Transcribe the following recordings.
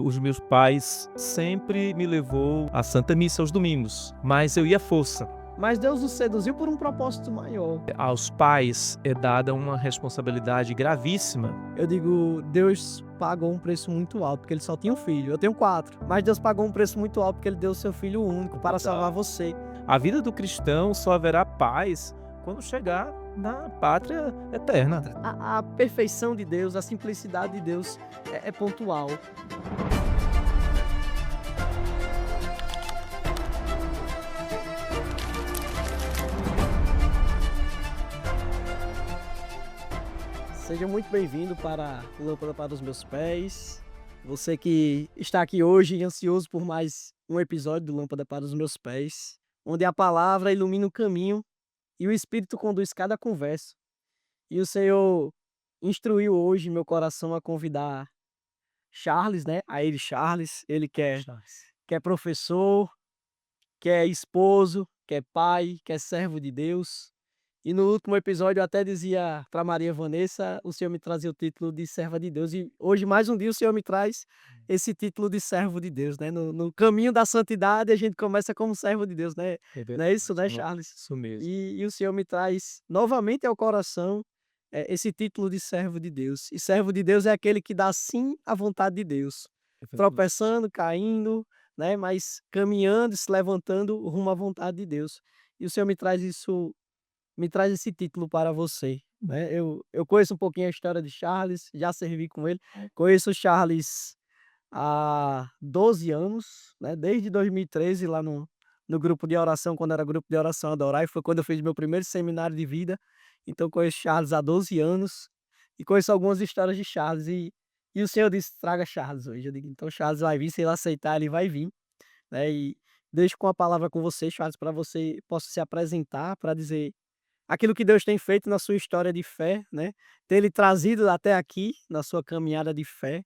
os meus pais sempre me levou à Santa Missa aos domingos, mas eu ia à força. Mas Deus os seduziu por um propósito maior. Aos pais é dada uma responsabilidade gravíssima. Eu digo, Deus pagou um preço muito alto, porque ele só tinha um filho. Eu tenho 4, mas Deus pagou um preço muito alto porque ele deu o seu filho único para salvar você. A vida do cristão só haverá paz quando chegar na pátria eterna. A perfeição de Deus, a simplicidade de Deus é pontual. Seja muito bem-vindo para Lâmpada para os Meus Pés. Você que está aqui hoje ansioso por mais um episódio do Lâmpada para os Meus Pés, onde a palavra ilumina o caminho e o Espírito conduz cada conversa. E o Senhor instruiu hoje meu coração a convidar Charles, né? A ele Charles, ele que é professor, que é esposo, que é pai, que é servo de Deus. E no último episódio eu até dizia para Maria Vanessa, o Senhor me trazia o título de serva de Deus. E hoje, mais um dia, o Senhor me traz esse título de servo de Deus, né? No caminho da santidade, a gente começa como servo de Deus, né? Não é isso, né, Charles? Isso mesmo. E o Senhor me traz novamente ao coração esse título de servo de Deus. E servo de Deus é aquele que dá sim à vontade de Deus, tropeçando, caindo, né? Mas caminhando, se levantando rumo à vontade de Deus. E o Senhor me traz esse título para você, né? Eu conheço um pouquinho a história de Charles, já servi com ele. Conheço o Charles há 12 anos, né? Desde 2013 lá no grupo de oração, quando era grupo de oração Adorar, e foi quando eu fiz meu primeiro seminário de vida. Então conheço Charles há 12 anos e conheço algumas histórias de Charles e o Senhor disse: "Traga Charles hoje". Eu digo: "Então Charles vai vir, se ele aceitar, ele vai vir", né? E deixo com a palavra com você, Charles, para você possa se apresentar, para dizer aquilo que Deus tem feito na sua história de fé, né, ter lhe trazido até aqui na sua caminhada de fé,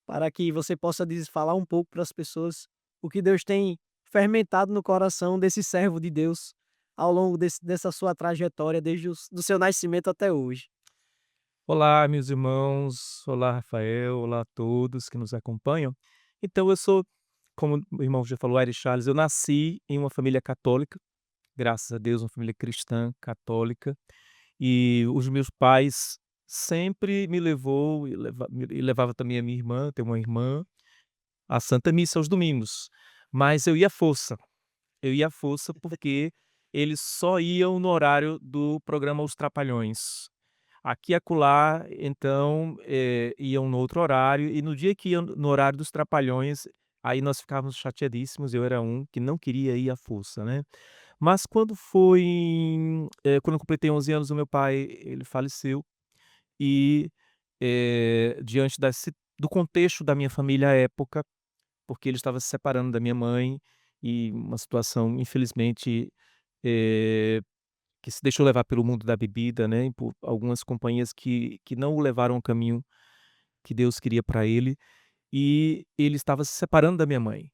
para que você possa falar um pouco para as pessoas o que Deus tem fermentado no coração desse servo de Deus ao longo dessa sua trajetória desde do seu nascimento até hoje. Olá, meus irmãos. Olá, Rafael. Olá a todos que nos acompanham. Então, eu sou, como o irmão já falou, Aires Charles, eu nasci em uma família católica, graças a Deus, uma família cristã, católica, e os meus pais sempre me levou e levava também a minha irmã, eu tenho uma irmã, à Santa Missa aos domingos, mas eu ia à força. Eu ia à força porque eles só iam no horário do programa Os Trapalhões. Aqui e acolá, então, iam no outro horário, e no dia que iam no horário dos Trapalhões, aí nós ficávamos chateadíssimos, eu era um que não queria ir à força, né. Mas quando eu completei 11 anos, o meu pai, ele faleceu, e, diante do contexto da minha família à época, porque ele estava se separando da minha mãe, e uma situação infelizmente, eh que se deixou levar pelo mundo da bebida, né, e por algumas companhias que não o levaram ao caminho que Deus queria para ele, e ele estava se separando da minha mãe.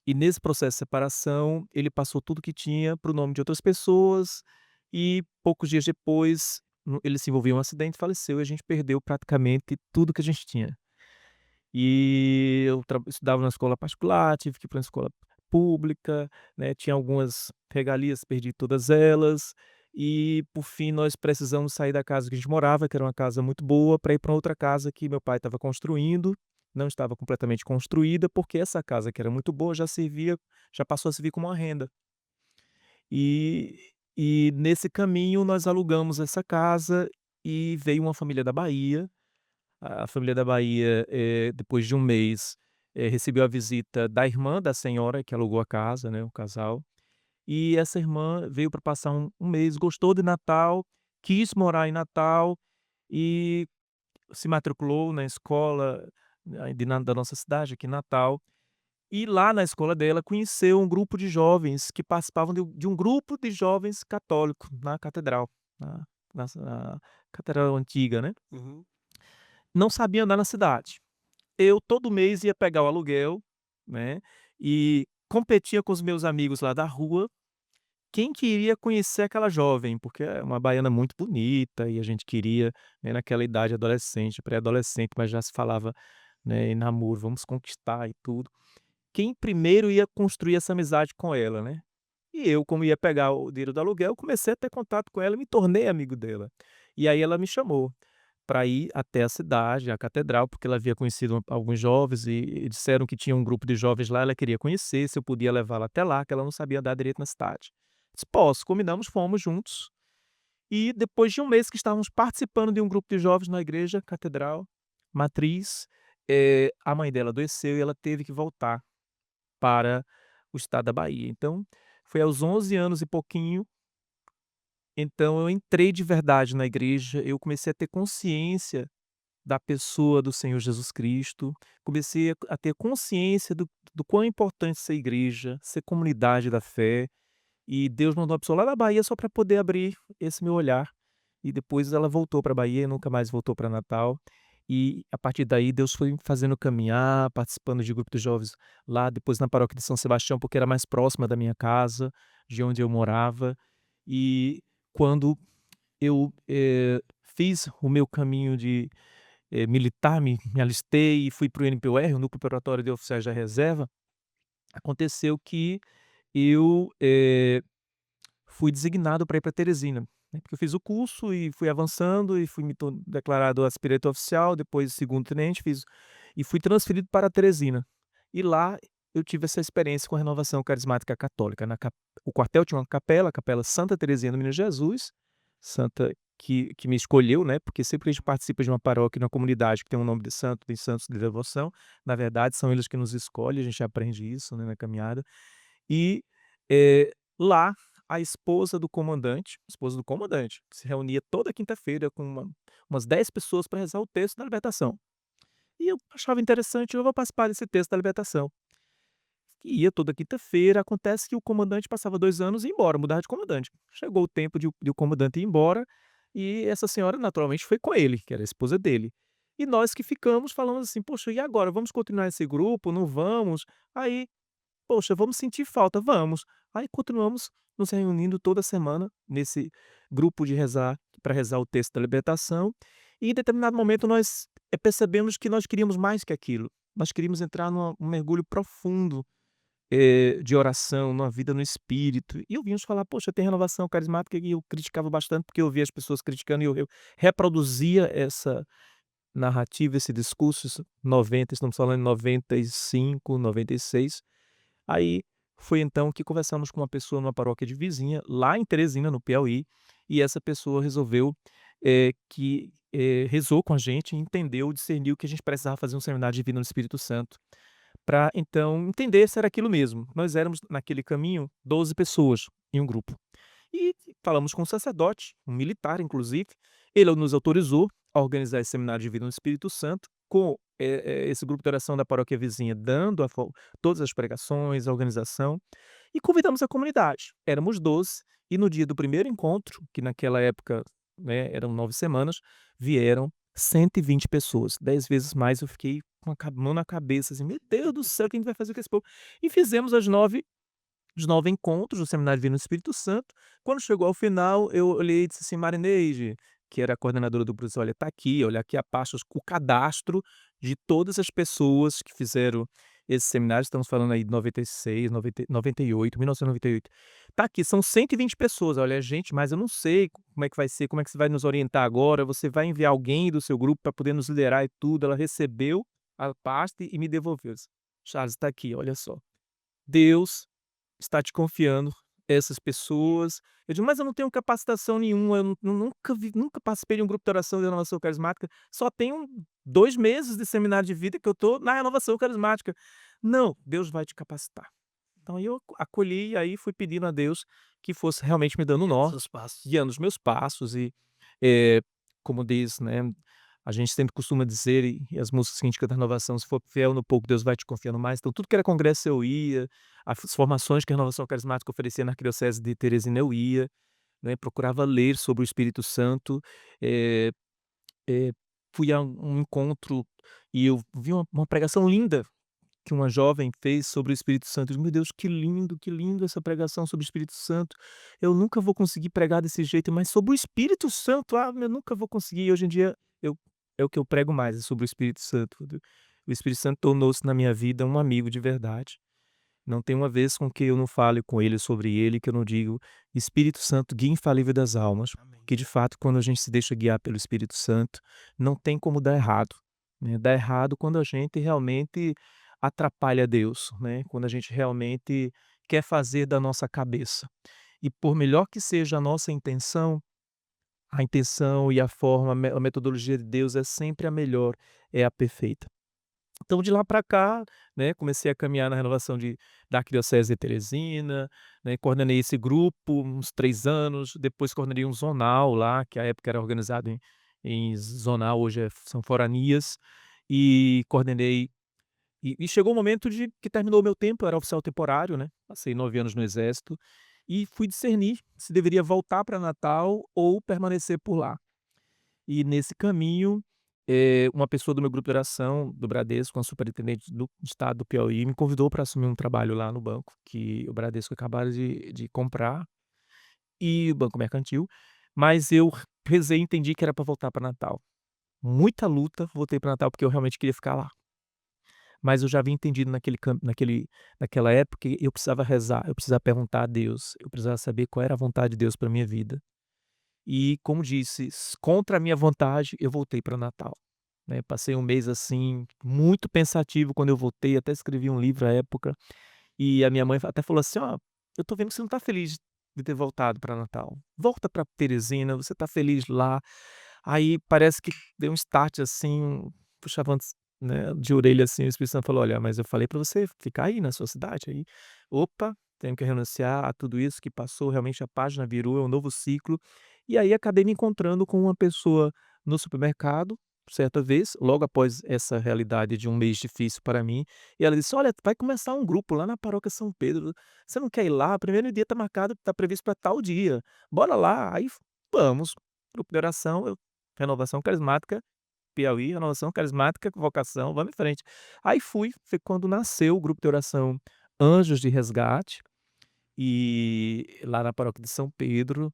E nesse processo de separação, ele passou tudo que tinha para o nome de outras pessoas, e poucos dias depois, ele se envolveu em um acidente e faleceu, e a gente perdeu praticamente tudo que a gente tinha. E eu estudava na escola particular, tive que ir para uma escola pública, né, tinha algumas regalias, perdi todas elas, e por fim nós precisamos sair da casa que a gente morava, que era uma casa muito boa, para ir para outra casa que meu pai estava construindo, não estava completamente construída, porque essa casa que era muito boa já passou a servir como uma renda. E nesse caminho nós alugamos essa casa, e veio uma família da Bahia. A família da Bahia, depois de um mês, recebeu a visita da irmã da senhora que alugou a casa, né, o casal, e essa irmã veio para passar um mês, gostou de Natal, quis morar em Natal, e se matriculou na escola, da nossa cidade, aqui em Natal, e lá na escola dela conheceu um grupo de jovens que participavam de um grupo de jovens católico na catedral, na na catedral antiga, né. Uhum. Não sabia andar na cidade. Eu todo mês ia pegar o aluguel, né, e competia com os meus amigos lá da rua, quem queria conhecer aquela jovem, porque é uma baiana muito bonita e a gente queria, né, naquela idade adolescente, pré-adolescente, mas já se falava né, em namoro, vamos conquistar e tudo. Quem primeiro ia construir essa amizade com ela, né. E eu, como ia pegar o dinheiro do aluguel, comecei a ter contato com ela e me tornei amigo dela. E aí ela me chamou para ir até a cidade, a catedral, porque ela havia conhecido alguns jovens e disseram que tinha um grupo de jovens lá, ela queria conhecer, se eu podia levá-la até lá, que ela não sabia andar direito na cidade. Disse: "Posso", combinamos, fomos juntos. E depois de um mês que estávamos participando de um grupo de jovens na igreja catedral matriz, a mãe dela adoeceu e ela teve que voltar para o estado da Bahia. Então, foi aos 11 anos e pouquinho, então eu entrei de verdade na igreja, eu comecei a ter consciência da pessoa do Senhor Jesus Cristo, comecei a ter consciência do quão é importante ser igreja, ser comunidade da fé, e Deus mandou uma pessoa lá da Bahia só para poder abrir esse meu olhar. E depois ela voltou para Bahia e nunca mais voltou para Natal. E a partir daí Deus foi me fazendo caminhar, participando de grupo de jovens lá, depois na paróquia de São Sebastião, porque era mais próxima da minha casa, de onde eu morava. E quando eu, fiz o meu caminho de, militar, me alistei e fui para o NPOR, o Núcleo Operatório de Oficiais da Reserva, aconteceu que eu, fui designado para ir para Teresina, né, porque eu fiz o curso e fui avançando e fui me to declarado aspirante oficial, depois segundo tenente, fiz e fui transferido para Teresina. E lá eu tive essa experiência com a renovação carismática católica. O quartel tinha uma capela, a Capela Santa Teresinha do Menino Jesus, santa que me escolheu, né, porque sempre que a gente participa de uma paróquia, de uma comunidade que tem um nome de santo, tem santos de devoção, na verdade são eles que nos escolhem, a gente aprende isso, né, na caminhada. E, lá a esposa do comandante, que se reunia toda quinta-feira com umas 10 pessoas para rezar o texto da libertação. E eu achava interessante, eu vou participar desse texto da libertação. E ia toda quinta-feira, acontece que o comandante passava 2 anos e ia embora, mudava de comandante. Chegou o tempo de o comandante ir embora, e essa senhora naturalmente foi com ele, que era a esposa dele. E nós que ficamos falamos assim: "Poxa, e agora, vamos continuar esse grupo, não vamos?" Aí Poxa, vamos sentir falta, vamos. Aí continuamos nos reunindo toda semana nesse grupo de rezar para rezar o texto da libertação, e em determinado momento nós, percebemos que nós queríamos mais que aquilo. Nós queríamos entrar um mergulho profundo, de oração, numa vida no espírito, e ouvimos falar: "Poxa, tem renovação carismática", e eu criticava bastante, porque eu ouvia as pessoas criticando e eu reproduzia essa narrativa, esse discurso, isso 90, estamos falando em 95, 96. Aí foi então que conversamos com uma pessoa numa paróquia de vizinha, lá em Teresina, no Piauí, e essa pessoa resolveu, rezou com a gente, entendeu, discerniu que a gente precisava fazer um seminário de vida no Espírito Santo, para então entender se era aquilo mesmo. Nós éramos, naquele caminho, 12 pessoas em um grupo. E falamos com um sacerdote, um militar inclusive, ele nos autorizou a organizar esse seminário de vida no Espírito Santo, com, esse grupo de oração da paróquia vizinha dando todas as pregações, a organização, e convidamos a comunidade. Éramos 12 e no dia do primeiro encontro, que naquela época, né, eram 9 semanas, vieram 120 pessoas, 10 vezes mais. Eu fiquei com a mão na cabeça, assim: "Meu Deus do céu, o que a gente vai fazer com esse povo?" E fizemos os 9 encontros do Seminário Divino Espírito Santo. Quando chegou ao final, eu olhei e disse assim: "Marineide", que era a coordenadora do grupo, disse: "Olha, tá aqui, olha aqui a pasta, o cadastro de todas as pessoas que fizeram esse seminário", estamos falando aí de 96, 98, 1998. "Tá aqui, são 120 pessoas". Olha, gente, mas eu não sei como é que vai ser, como é que você vai nos orientar agora, você vai enviar alguém do seu grupo para poder nos liderar e tudo. Ela recebeu a pasta e me devolveu. Disse: "Charles, está aqui, olha só. Deus está te confiando essas pessoas". Eu digo: "Mas eu não tenho capacitação nenhuma, eu nunca participei de um grupo de oração de renovação carismática, só tenho 2 meses de seminário de vida que eu estou na renovação carismática". "Não, Deus vai te capacitar". Então aí eu acolhi, e aí fui pedindo a Deus que fosse realmente me dando Guiando norte, seus passos. guiando os meus passos e, eh, como diz, né, a gente sempre costuma dizer, e as músicas que a gente canta na renovação: "Se for fiel no pouco, Deus vai te confiando mais". Então tudo que era congresso eu ia, as formações que a renovação carismática oferecia na arquidiocese de Teresina eu ia, né, procurava ler sobre o Espírito Santo, eh eh, fui a um encontro e eu vi uma pregação linda que uma jovem fez sobre o Espírito Santo. Eu digo: "Meu Deus, que lindo essa pregação sobre o Espírito Santo. Eu nunca vou conseguir pregar desse jeito, mas sobre o Espírito Santo, eu nunca vou conseguir". E hoje em dia eu é o que eu prego mais, é sobre o Espírito Santo. o Espírito Santo tornou-se na minha vida um amigo de verdade. Não tem uma vez com que eu não fale com ele sobre ele, que eu não digo: "Espírito Santo, guia infalível das almas", Amém. que de fato quando a gente se deixa guiar pelo Espírito Santo, não tem como dar errado, né. Dá errado quando a gente realmente atrapalha Deus, né, quando a gente realmente quer fazer da nossa cabeça. E por melhor que seja a intenção e a forma, a metodologia de Deus é sempre a melhor, é a perfeita. Então de lá para cá, né, comecei a caminhar na renovação da Arquidiocese de Teresina, né, coordenei esse grupo uns 3 anos, depois coordenei um zonal lá, que à época era organizado em zonal, hoje são foranias, e coordenei e chegou o momento de que terminou o meu tempo, eu era oficial temporário, né, passei 9 anos no exército, e fui discernir se deveria voltar para Natal ou permanecer por lá. E nesse caminho, uma pessoa do meu grupo de oração, do Bradesco, uma superintendente do estado do Piauí, me convidou para assumir um trabalho lá no banco, que o Bradesco acabaram de comprar, e o Banco Mercantil, mas eu rezei e entendi que era para voltar para Natal. Muita luta, voltei para Natal, porque eu realmente queria ficar lá. Mas eu já havia entendido naquela época que eu precisava rezar, eu precisava perguntar a Deus, eu precisava saber qual era a vontade de Deus para minha vida. E como disse, contra a minha vontade, eu voltei para Natal, né. Passei um mês, assim, muito pensativo quando eu voltei, até escrevi um livro à época, e a minha mãe até falou assim: "Ó, eu tô vendo que você não tá feliz de ter voltado para Natal. Volta para Teresina, você tá feliz lá". Aí parece que deu um start, assim, puxava antes, né, de orelha, assim, o Espírito Santo falou: "Olha, mas eu falei para você ficar aí na sua cidade". Aí, opa, tenho que renunciar a tudo isso que passou, realmente a página virou, é um novo ciclo. E aí acabei me encontrando com uma pessoa no supermercado, certa vez, logo após essa realidade de um mês difícil para mim, e ela disse: "Olha, vai começar um grupo lá na paróquia São Pedro, você não quer ir lá? O primeiro dia está marcado, está previsto para tal dia, bora lá". Aí vamos, grupo de oração, Renovação Carismática Piauí, Renovação Carismática Vocação, vamos em frente. Aí foi quando nasceu o grupo de oração Anjos de Resgate, e lá na paróquia de São Pedro,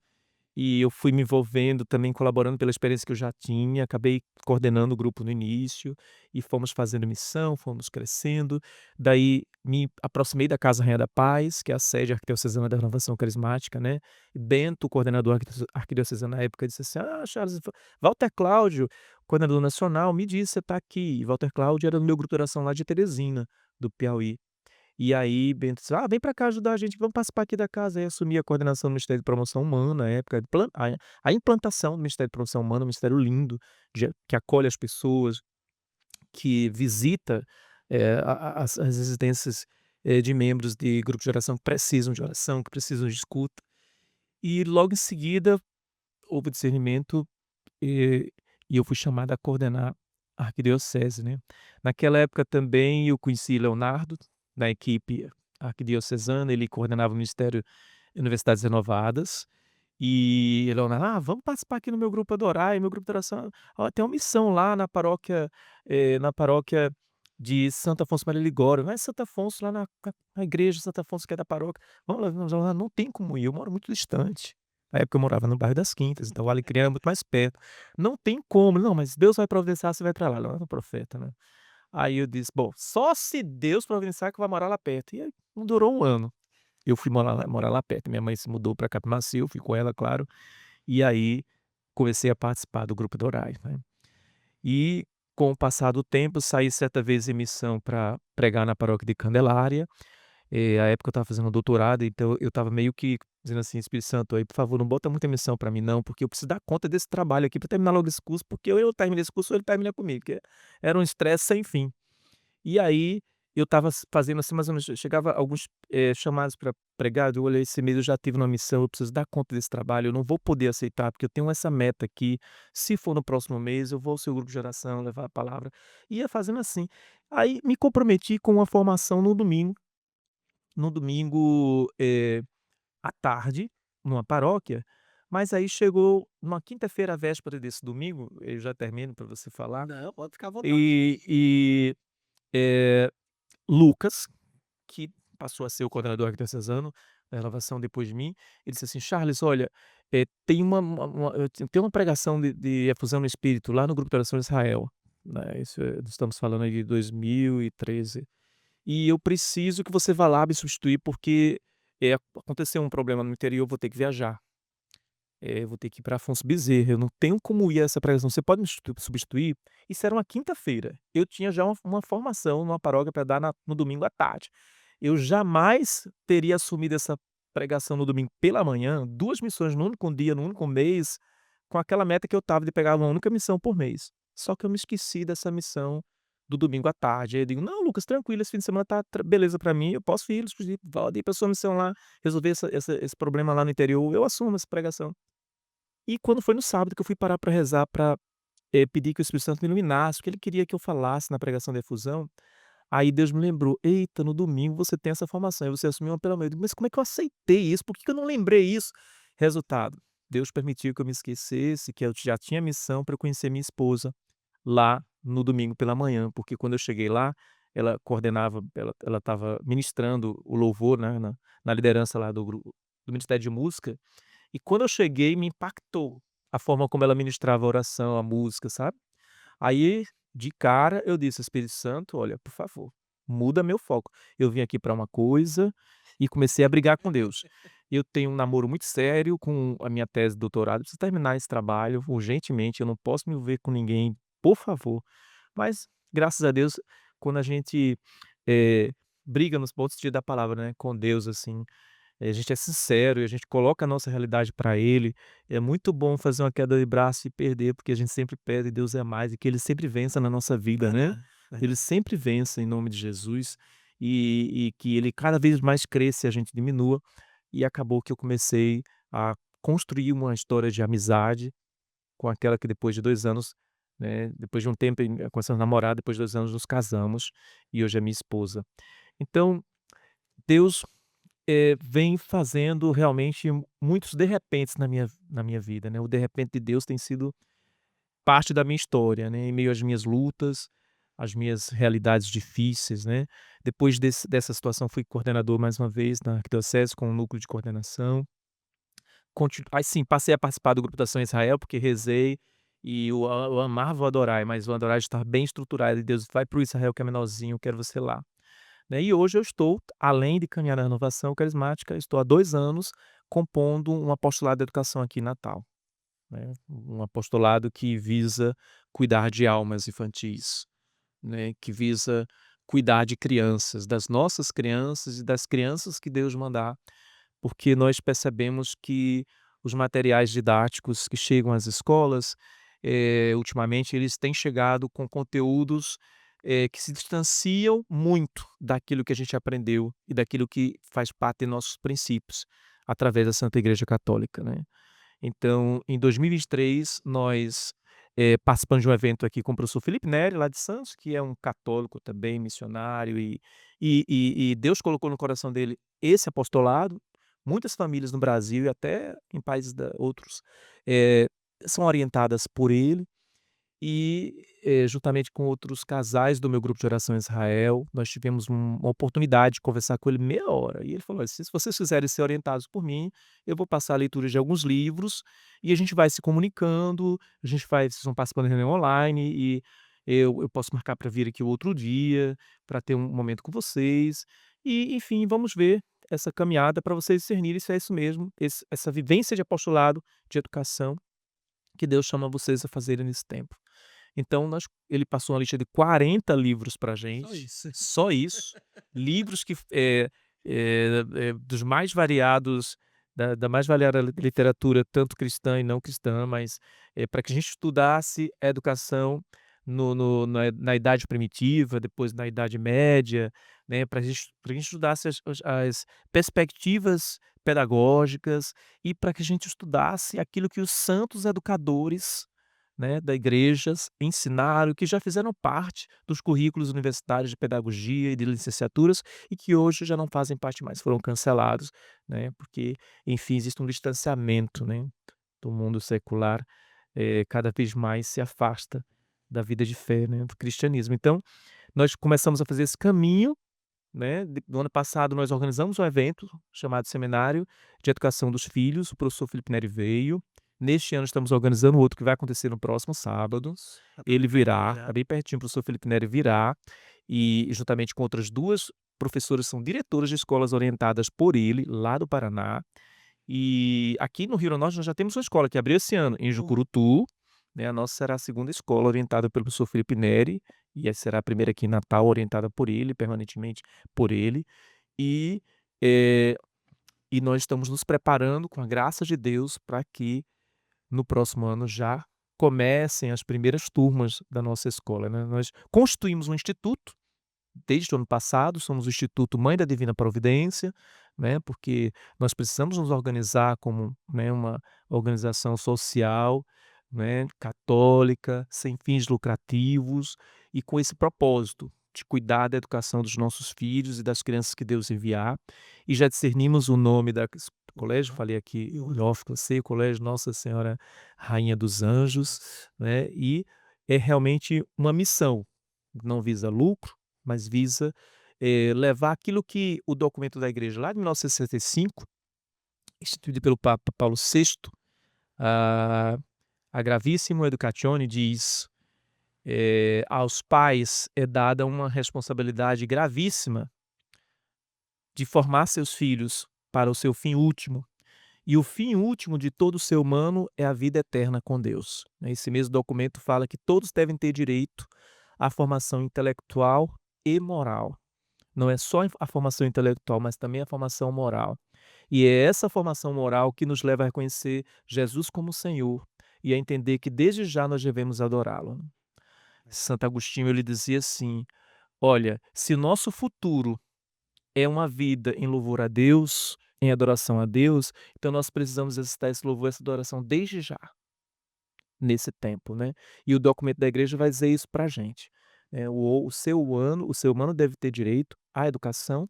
e eu fui me envolvendo também, colaborando pela experiência que eu já tinha, acabei coordenando o grupo no início, e fomos fazendo missão, fomos crescendo. Daí me aproximei da Casa Rainha da Paz, que é a sede arquidiocesana da Renovação Carismática, né. E Bento, o coordenador arquidiocesano na época, disse assim: "Ah, Charles, Walter Cláudio, coordenador nacional, me disse: "Você está aqui". E Walter Cláudio era do meu grupo de oração lá de Teresina, do Piauí. E aí Bento disse: "Ah, vem pra cá ajudar a gente, vamos participar aqui da casa". Aí assumi a coordenação do Ministério de Promoção Humana, na época, a implantação do Ministério de Promoção Humana, um ministério lindo, que acolhe as pessoas, que visita, as residências, de membros de grupos de oração que precisam de oração, que precisam de escuta. E logo em seguida houve discernimento, e eu fui chamado a coordenar a arquidiocese, né. Naquela época também eu conheci Leonardo, da equipe arquidiocesana, ele coordenava o Ministério Universidades Renovadas, e Leonardo: "Ah, vamos participar aqui no meu grupo Adorar", e meu grupo de oração: "Ó, tem uma missão lá na paróquia de Santo Afonso Maria Ligório, lá em Santo Afonso, lá na igreja de Santo Afonso que é da paróquia, vamos lá", "Não tem como ir, eu moro muito distante". Na época eu morava no bairro das Quintas, então o Alecrim é muito mais perto. "Não tem como", "Não, mas Deus vai providenciar, você vai pra lá", Leonardo é um profeta, né. Aí eu disse: "Bom, só se Deus providenciar que eu vou morar lá perto", e aí não durou um ano. Eu fui morar lá perto, minha mãe se mudou pra Capimacil, eu fui com ela, claro, e aí comecei a participar do grupo do Orai, né. E com o passar do tempo, saí certa vez em missão para pregar na paróquia de Candelária, à época eu estava fazendo doutorado, então eu estava meio que dizendo assim: "Espírito Santo, aí por favor não bota muita missão para mim não, porque eu preciso dar conta desse trabalho aqui para terminar logo esse curso, porque ou eu termino esse curso ou ele termina comigo", que era um estresse sem fim. E aí, eu estava fazendo, assim, mais ou menos, chegava alguns, chamados para pregar, eu olhei: "Esse mês eu já tive uma missão, eu preciso dar conta desse trabalho, eu não vou poder aceitar, porque eu tenho essa meta aqui, se for no próximo mês, eu vou ao seu grupo de oração, levar a palavra". Ia fazendo assim. Aí me comprometi com uma formação no domingo, à tarde, numa paróquia, mas aí chegou numa quinta-feira, à véspera desse domingo, eu já termino para você falar, Não, pode ficar à vontade. e, eh Lucas, que passou a ser o coordenador arquidiocesano da renovação depois de mim, ele disse assim: "Charles, olha, tem uma eu tenho uma pregação de efusão no espírito lá no grupo de oração de Israel. né, estamos falando aí de 2013. E eu preciso que você vá lá me substituir, porque, aconteceu um problema no interior, eu vou ter que viajar. Eu vou ter que ir para Afonso Bezerra, eu não tenho como ir a essa pregação, você pode me substituir? Isso era uma quinta-feira, eu tinha já uma formação numa paróquia para dar no domingo à tarde. Eu jamais teria assumido essa pregação no domingo pela manhã, 2 missões no único dia, no único mês, com aquela meta que eu estava de pegar uma única missão por mês. Só que eu me esqueci dessa missão do domingo à tarde, aí eu digo: "Não, Lucas, tranquilo, esse fim de semana tá beleza para mim, eu posso ir, pode ir para sua missão lá, resolver esse problema lá no interior, eu assumo essa pregação". E quando foi no sábado que eu fui parar para rezar, para pedir que o Espírito Santo me iluminasse, o que ele queria que eu falasse na pregação da efusão, aí Deus me lembrou: "Eita, no domingo você tem essa formação e você assumiu uma pela manhã". Eu digo: "Mas como é que eu aceitei isso? Por que que eu não lembrei isso?". Resultado, Deus permitiu que eu me esquecesse que eu já tinha missão para eu conhecer minha esposa lá no domingo pela manhã, porque quando eu cheguei lá, ela coordenava, ela estava ministrando o louvor, né, na liderança lá do Ministério de Música, e quando eu cheguei me impactou a forma como ela ministrava a oração, a música, sabe. Aí, de cara, eu disse: "Espírito Santo, olha, por favor, muda meu foco. Eu vim aqui para uma coisa", e comecei a brigar com Deus. Eu tenho um namoro muito sério com a minha tese de doutorado, preciso terminar esse trabalho urgentemente, eu não posso me envolver com ninguém, por favor. Mas, graças a Deus, quando a gente, eh, briga nos bom sentido da palavra, né, com Deus, assim, a gente é sincero e a gente coloca a nossa realidade para Ele. É muito bom fazer uma queda de braço e perder, porque a gente sempre perde e Deus é mais e que Ele sempre vença na nossa vida, né. Verdade, Ele verdade. sempre vença em nome de Jesus, e que Ele cada vez mais cresça e a gente diminua. E acabou que eu comecei a construir uma história de amizade com aquela que depois de 2 anos, né, depois de um tempo começamos a namorar, depois de 2 anos nos casamos, e hoje é minha esposa. Então, Deus vem fazendo realmente muitos de repentes na minha vida, né, o de repente de Deus tem sido parte da minha história, né, em meio às minhas lutas, às minhas realidades difíceis, né. Depois dessa situação fui coordenador mais uma vez na arquidiocese com um núcleo de coordenação. Aí sim, passei a participar do grupo da Ação Israel, porque rezei, e eu amava o Adorai, mas o Adorai já estava bem estruturado e Deus: "Vai para o Israel que é menorzinho, eu quero você lá". Né, e hoje eu estou, além de caminhar na renovação carismática, estou há 2 anos compondo um apostolado de educação aqui em Natal, né, um apostolado que visa cuidar de almas infantis, né, que visa cuidar de crianças, das nossas crianças e das crianças que Deus mandar, porque nós percebemos que os materiais didáticos que chegam às escolas, ultimamente eles têm chegado com conteúdos, que se distanciam muito daquilo que a gente aprendeu e daquilo que faz parte de nossos princípios, através da Santa Igreja Católica, né. Então, em 2023, nós, participamos de um evento aqui com o professor Felipe Neri, lá de Santos, que é um católico também, missionário, e Deus colocou no coração dele esse apostolado. Muitas famílias no Brasil e até em países outros, eh, são orientadas por ele. E, juntamente com outros casais do meu grupo de oração em Israel, nós tivemos uma oportunidade de conversar com ele meia hora, e ele falou: "Olha, se vocês quiserem ser orientados por mim, eu vou passar a leitura de alguns livros, e a gente vai se comunicando, vocês vão participando de reunião online, e eu posso marcar para vir aqui o outro dia, para ter um momento com vocês, e enfim, vamos ver essa caminhada para vocês discernirem se é isso mesmo, essa vivência de apostolado, de educação, que Deus chama vocês a fazerem nesse tempo". Então ele passou uma lista de 40 livros pra Só gente, isso. só isso, livros que dos mais variados, da mais variada literatura, tanto cristã e não cristã, mas, pra que a gente estudasse a educação na idade primitiva, depois na idade média, né, pra gente estudasse as perspectivas pedagógicas e para que a gente estudasse aquilo que os santos educadores, né, da igrejas ensinaram, que já fizeram parte dos currículos universitários de pedagogia e de licenciaturas e que hoje já não fazem parte mais, foram cancelados, né, porque, enfim, existe um distanciamento, né, do mundo secular, cada vez mais se afasta da vida de fé, né, do cristianismo. Então, nós começamos a fazer esse caminho, né, no ano passado nós organizamos um evento chamado Seminário de Educação dos Filhos, o professor Felipe Neri veio, Neste ano estamos organizando outro que vai acontecer no próximo sábado. Ele virá, Já. tá bem pertinho, o professor Felipe Neri virá, e juntamente com outras 2 professoras, são diretoras de escolas orientadas por ele, lá do Paraná. E aqui no Rio Grande do Norte nós já temos uma escola que abriu esse ano, em Jucurutu, né, a nossa será a 2ª escola orientada pelo professor Felipe Neri, e essa será a primeira aqui em Natal, orientada por ele, permanentemente por ele. E, eh, e nós estamos nos preparando, com a graça de Deus, para que no próximo ano já comecem as primeiras turmas da nossa escola, né. Nós constituímos um instituto desde o ano passado, somos o Instituto Mãe da Divina Providência, né, porque nós precisamos nos organizar como, né, uma organização social, né, católica, sem fins lucrativos e com esse propósito de cuidar da educação dos nossos filhos e das crianças que Deus enviar. E já discernimos o nome do colégio, falei aqui em off com você, o Colégio Nossa Senhora Rainha dos Anjos, né, e é realmente uma missão, não visa lucro, mas visa, levar aquilo que o documento da igreja lá de 1965, instituído pelo Papa Paulo VI, a Gravissimo Educatione, diz, aos pais é dada uma responsabilidade gravíssima de formar seus filhos para o seu fim último, e o fim último de todo ser humano é a vida eterna com Deus. Esse mesmo documento fala que todos devem ter direito à formação intelectual e moral. Não é só a formação intelectual, mas também a formação moral. E é essa formação moral que nos leva a reconhecer Jesus como Senhor e a entender que desde já nós devemos adorá-lo. Santo Agostinho, ele dizia assim: olha, se o nosso futuro é uma vida em louvor a Deus, em adoração a Deus, então nós precisamos exercitar esse louvor, essa adoração desde já, nesse tempo, né. E o documento da igreja vai dizer isso pra gente, o ser humano deve ter direito à educação,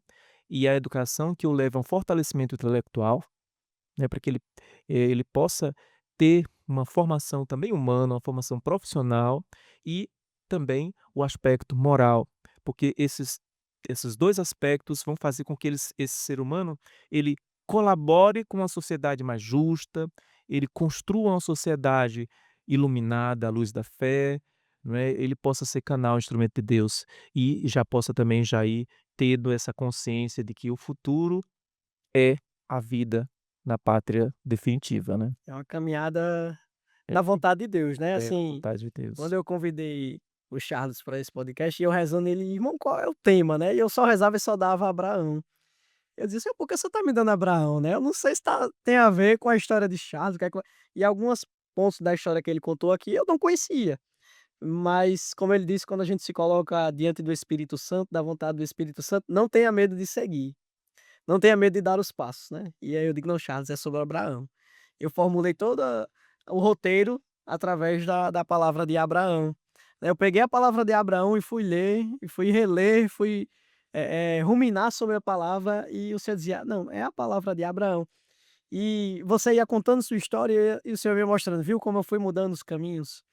e à educação que o leve a um fortalecimento intelectual, né, para que ele possa ter uma formação também humana, uma formação profissional e também o aspecto moral, porque esses 2 aspectos vão fazer com que esse ser humano, ele colabore com uma sociedade mais justa, ele construa uma sociedade iluminada à luz da fé, não é, ele possa ser canal, instrumento de Deus, e já possa também já ir tendo essa consciência de que o futuro é a vida na pátria definitiva, né. É uma caminhada É, na vontade de Deus, né, é a assim, vontade de quando Deus. eu convidei o Charles para esse podcast, eu rezando, ele: "Irmão, qual é o tema?", né, e eu só rezava e só dava Abraão. Eu disse: "Por que você tá me dando Abraão, né, eu não sei se tem a ver com a história de Charles, o que é que", e alguns pontos da história que ele contou aqui eu não conhecia, mas como ele disse, quando a gente se coloca diante do Espírito Santo, da vontade do Espírito Santo, não tenha medo de seguir, não tenha medo de dar os passos, né. E aí eu digo: "Não, Charles, é sobre Abraão". Eu formulei toda o roteiro através da palavra de Abraão, né. Eu peguei a palavra de Abraão e fui ler, e fui reler, fui, ruminar sobre a palavra, e o Senhor dizia: "Não, é a palavra de Abraão". E você ia contando sua história e o Senhor ia mostrando: "Viu como eu fui mudando os caminhos?".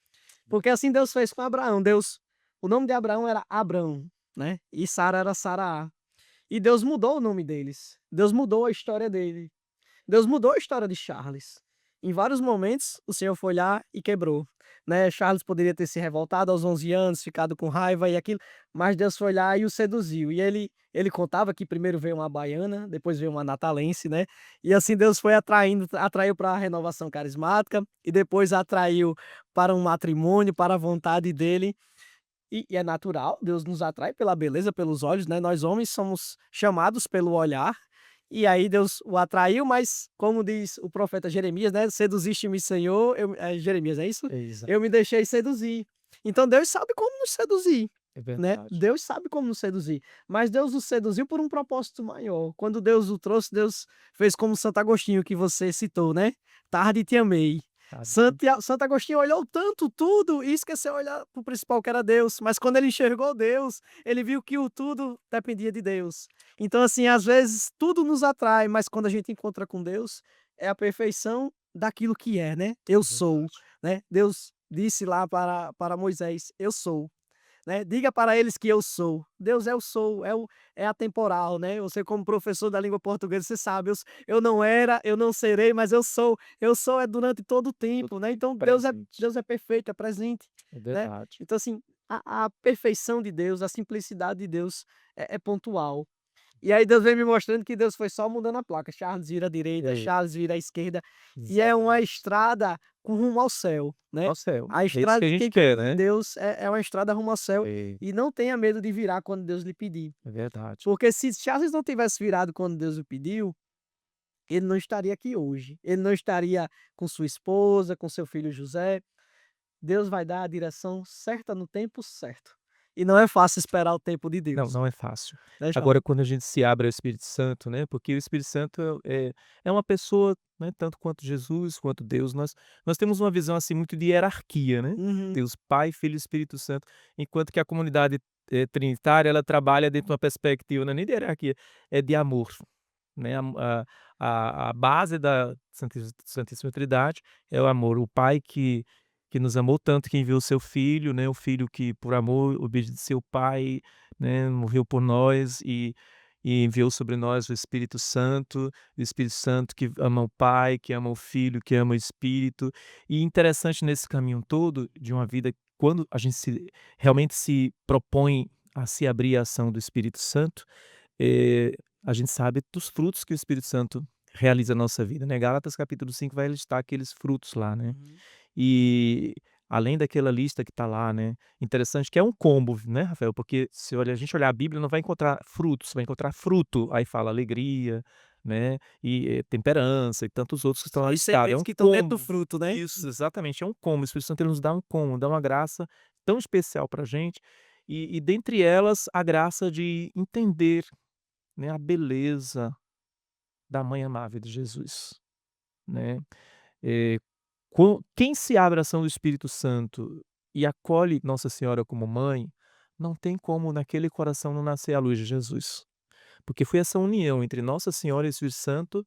Porque assim Deus fez com Abraão. O nome de Abraão era Abrão, né, e Sara era Saraá. E Deus mudou o nome deles, Deus mudou a história dele. Deus mudou a história de Charles. Em vários momentos, o Senhor foi lá e quebrou, né. Charles poderia ter se revoltado aos 11 anos, ficado com raiva e aquilo, mas Deus foi lá e o seduziu. E ele contava que primeiro veio uma baiana, depois veio uma natalense, né, e assim Deus foi atraiu para a renovação carismática e depois atraiu para um matrimônio, para a vontade dele. E é natural, Deus nos atrai pela beleza, pelos olhos, né, nós homens somos chamados pelo olhar, e aí Deus o atraiu, mas como diz o profeta Jeremias, né, "Seduziste-me, Senhor", Jeremias, é isso? Exa "Eu me deixei seduzir". Então Deus sabe como nos seduzir, É né, verdade. Deus sabe como nos seduzir, mas Deus nos seduziu por um propósito maior. Quando Deus o trouxe, Deus fez como Santo Agostinho que você citou, né, "Tarde te amei". Sabe. Santo Agostinho olhou tanto tudo e esqueceu olhar para o principal que era Deus, mas quando ele enxergou Deus, ele viu que o tudo dependia de Deus. Então, assim, às vezes tudo nos atrai, mas quando a gente encontra com Deus, é a perfeição daquilo que é, né? Eu É sou, verdade. né? Deus disse lá para Moisés: "Eu sou", né, diga para eles que eu sou. Deus é o sou, é atemporal, né, você como professor da língua portuguesa, você sabe, eu não era, eu não serei, mas eu sou é durante todo o Todo tempo, né, tempo então presente. Deus é perfeito, é presente, É né. verdade. Então assim, a perfeição de Deus, a simplicidade de Deus é pontual. E aí Deus vem me mostrando que Deus foi só mudando a placa, Charles vira à direita, É, Charles vira à esquerda, e é uma exatamente. estrada com rumo ao céu, né. Ao céu. A É isso estrada que a de gente quem quer, confia em né. Deus é uma estrada rumo ao céu, É, e não tenha medo de virar quando Deus lhe pedir. é verdade. Porque se Charles não tivesse virado quando Deus o pediu, ele não estaria aqui hoje, ele não estaria com sua esposa, com seu filho José. Deus vai dar a direção certa no tempo certo. E não é fácil esperar o tempo de Não, Deus, não é fácil. né, Charles? Agora quando a gente se abre ao Espírito Santo, né, porque o Espírito Santo é uma pessoa, né, tanto quanto Jesus, quanto Deus, nós temos uma visão, assim, muito de hierarquia, né, Uhum. Deus Pai, Filho e Espírito Santo, enquanto que a comunidade, trinitária, ela trabalha dentro de uma perspectiva, não é nem de hierarquia, é de amor, né, a base da Santíssima Trindade é o amor, o Pai que nos amou tanto que enviou seu Filho, né, o Filho que por amor obedeceu o Pai, né, morreu por nós e enviou sobre nós o Espírito Santo que ama o Pai, que ama o Filho, que ama o Espírito. E interessante nesse caminho todo de uma vida, quando a gente realmente se propõe a se abrir à ação do Espírito Santo, a gente sabe dos frutos que o Espírito Santo realiza na nossa vida, né. Gálatas capítulo 5 vai listar aqueles frutos lá, né. Uhum. E além daquela lista que está lá, né, interessante que é um combo, né, Rafael, porque se olha a gente olhar a Bíblia não vai encontrar frutos, vai encontrar fruto, aí fala alegria, né, e, temperança e tantos outros que estão São lá as listados, é sementes um que estão dentro do combo. fruto, né? Isso, exatamente, é um combo, o Espírito Santo ele nos dá um combo, dá uma graça tão especial pra gente, e dentre elas a graça de entender, né, a beleza da mãe amável de Jesus, né. Eh Quem se abre à ação do Espírito Santo e acolhe Nossa Senhora como mãe, não tem como naquele coração não nascer a luz de Jesus. Porque foi essa união entre Nossa Senhora e o Espírito Santo,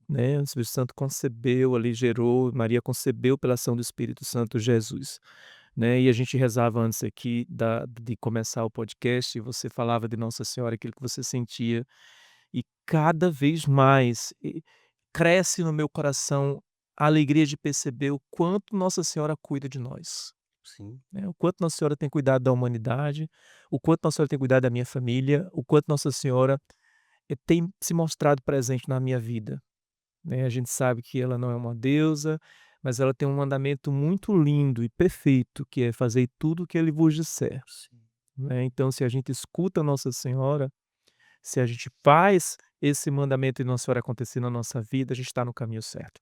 né, o Espírito Santo concebeu ali, gerou, Maria concebeu pela ação do Espírito Santo Jesus, né. E a gente rezava antes aqui de começar o podcast e você falava de Nossa Senhora, aquilo que você sentia, e cada vez mais cresce no meu coração a alegria de perceber o quanto Nossa Senhora cuida de nós, Sim. né, o quanto Nossa Senhora tem cuidado da humanidade, o quanto Nossa Senhora tem cuidado da minha família, o quanto Nossa Senhora, tem se mostrado presente na minha vida, né. A gente sabe que ela não é uma deusa, mas ela tem um mandamento muito lindo e perfeito, que é: "Fazei tudo o que ele vos disser", Sim. né. Então se a gente escuta Nossa Senhora, se a gente faz esse mandamento de Nossa Senhora acontecer na nossa vida, a gente está no caminho certo.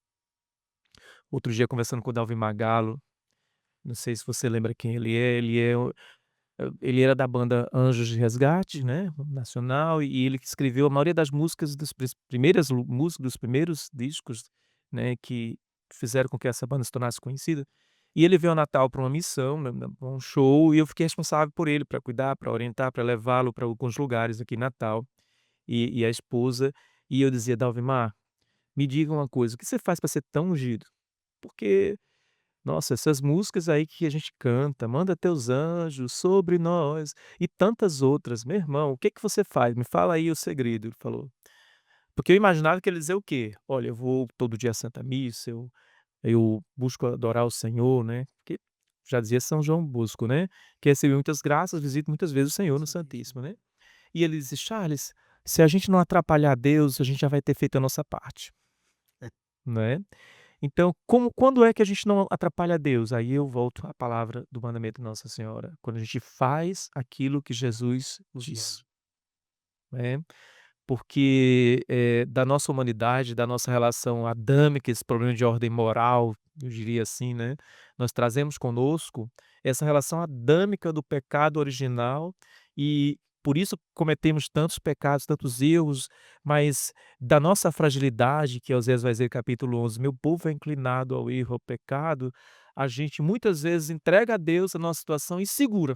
Outro dia conversando com o Dalvin Magalo, não sei se você lembra quem ele é ele era da banda Anjos de Resgate, né, nacional, e ele que escreveu a maioria das músicas das primeiras músicas dos primeiros discos, né, que fizeram com que essa banda se tornasse conhecida. E ele veio a Natal para uma missão, né, pra um show, e eu fiquei responsável por ele, para cuidar, para orientar, para levá-lo para alguns lugares aqui em Natal, e a esposa, e eu dizia: "Dalvimar, me diga uma coisa, o que você faz para ser tão ungido? Porque nossa, essas músicas aí que a gente canta, "Manda teus anjos sobre nós" e tantas outras, meu irmão, o que que você faz? Me fala aí o segredo, ele falou. Porque eu imaginava que ele ia dizer o quê? "Olha, eu vou todo dia à Santa Missa, eu busco adorar o Senhor", né, porque já dizia São João Bosco, né, que recebeu muitas graças, visita muitas vezes o Senhor no Santíssimo. Santíssimo, né. E ele disse: "Charles, se a gente não atrapalhar Deus, a gente já vai ter feito a nossa parte", né. Então, quando é que a gente não atrapalha Deus? Aí eu volto à palavra do mandamento de Nossa Senhora, quando a gente faz aquilo que Jesus Os diz, manda. né. Porque, da nossa humanidade, da nossa relação adâmica, esse problema de ordem moral, eu diria assim, né, nós trazemos conosco essa relação adâmica do pecado original e por isso cometemos tantos pecados, tantos erros, mas da nossa fragilidade, que Osés vai dizer capítulo 11: "Meu povo é inclinado ao erro, ao pecado", a gente muitas vezes entrega a Deus a nossa situação e segura.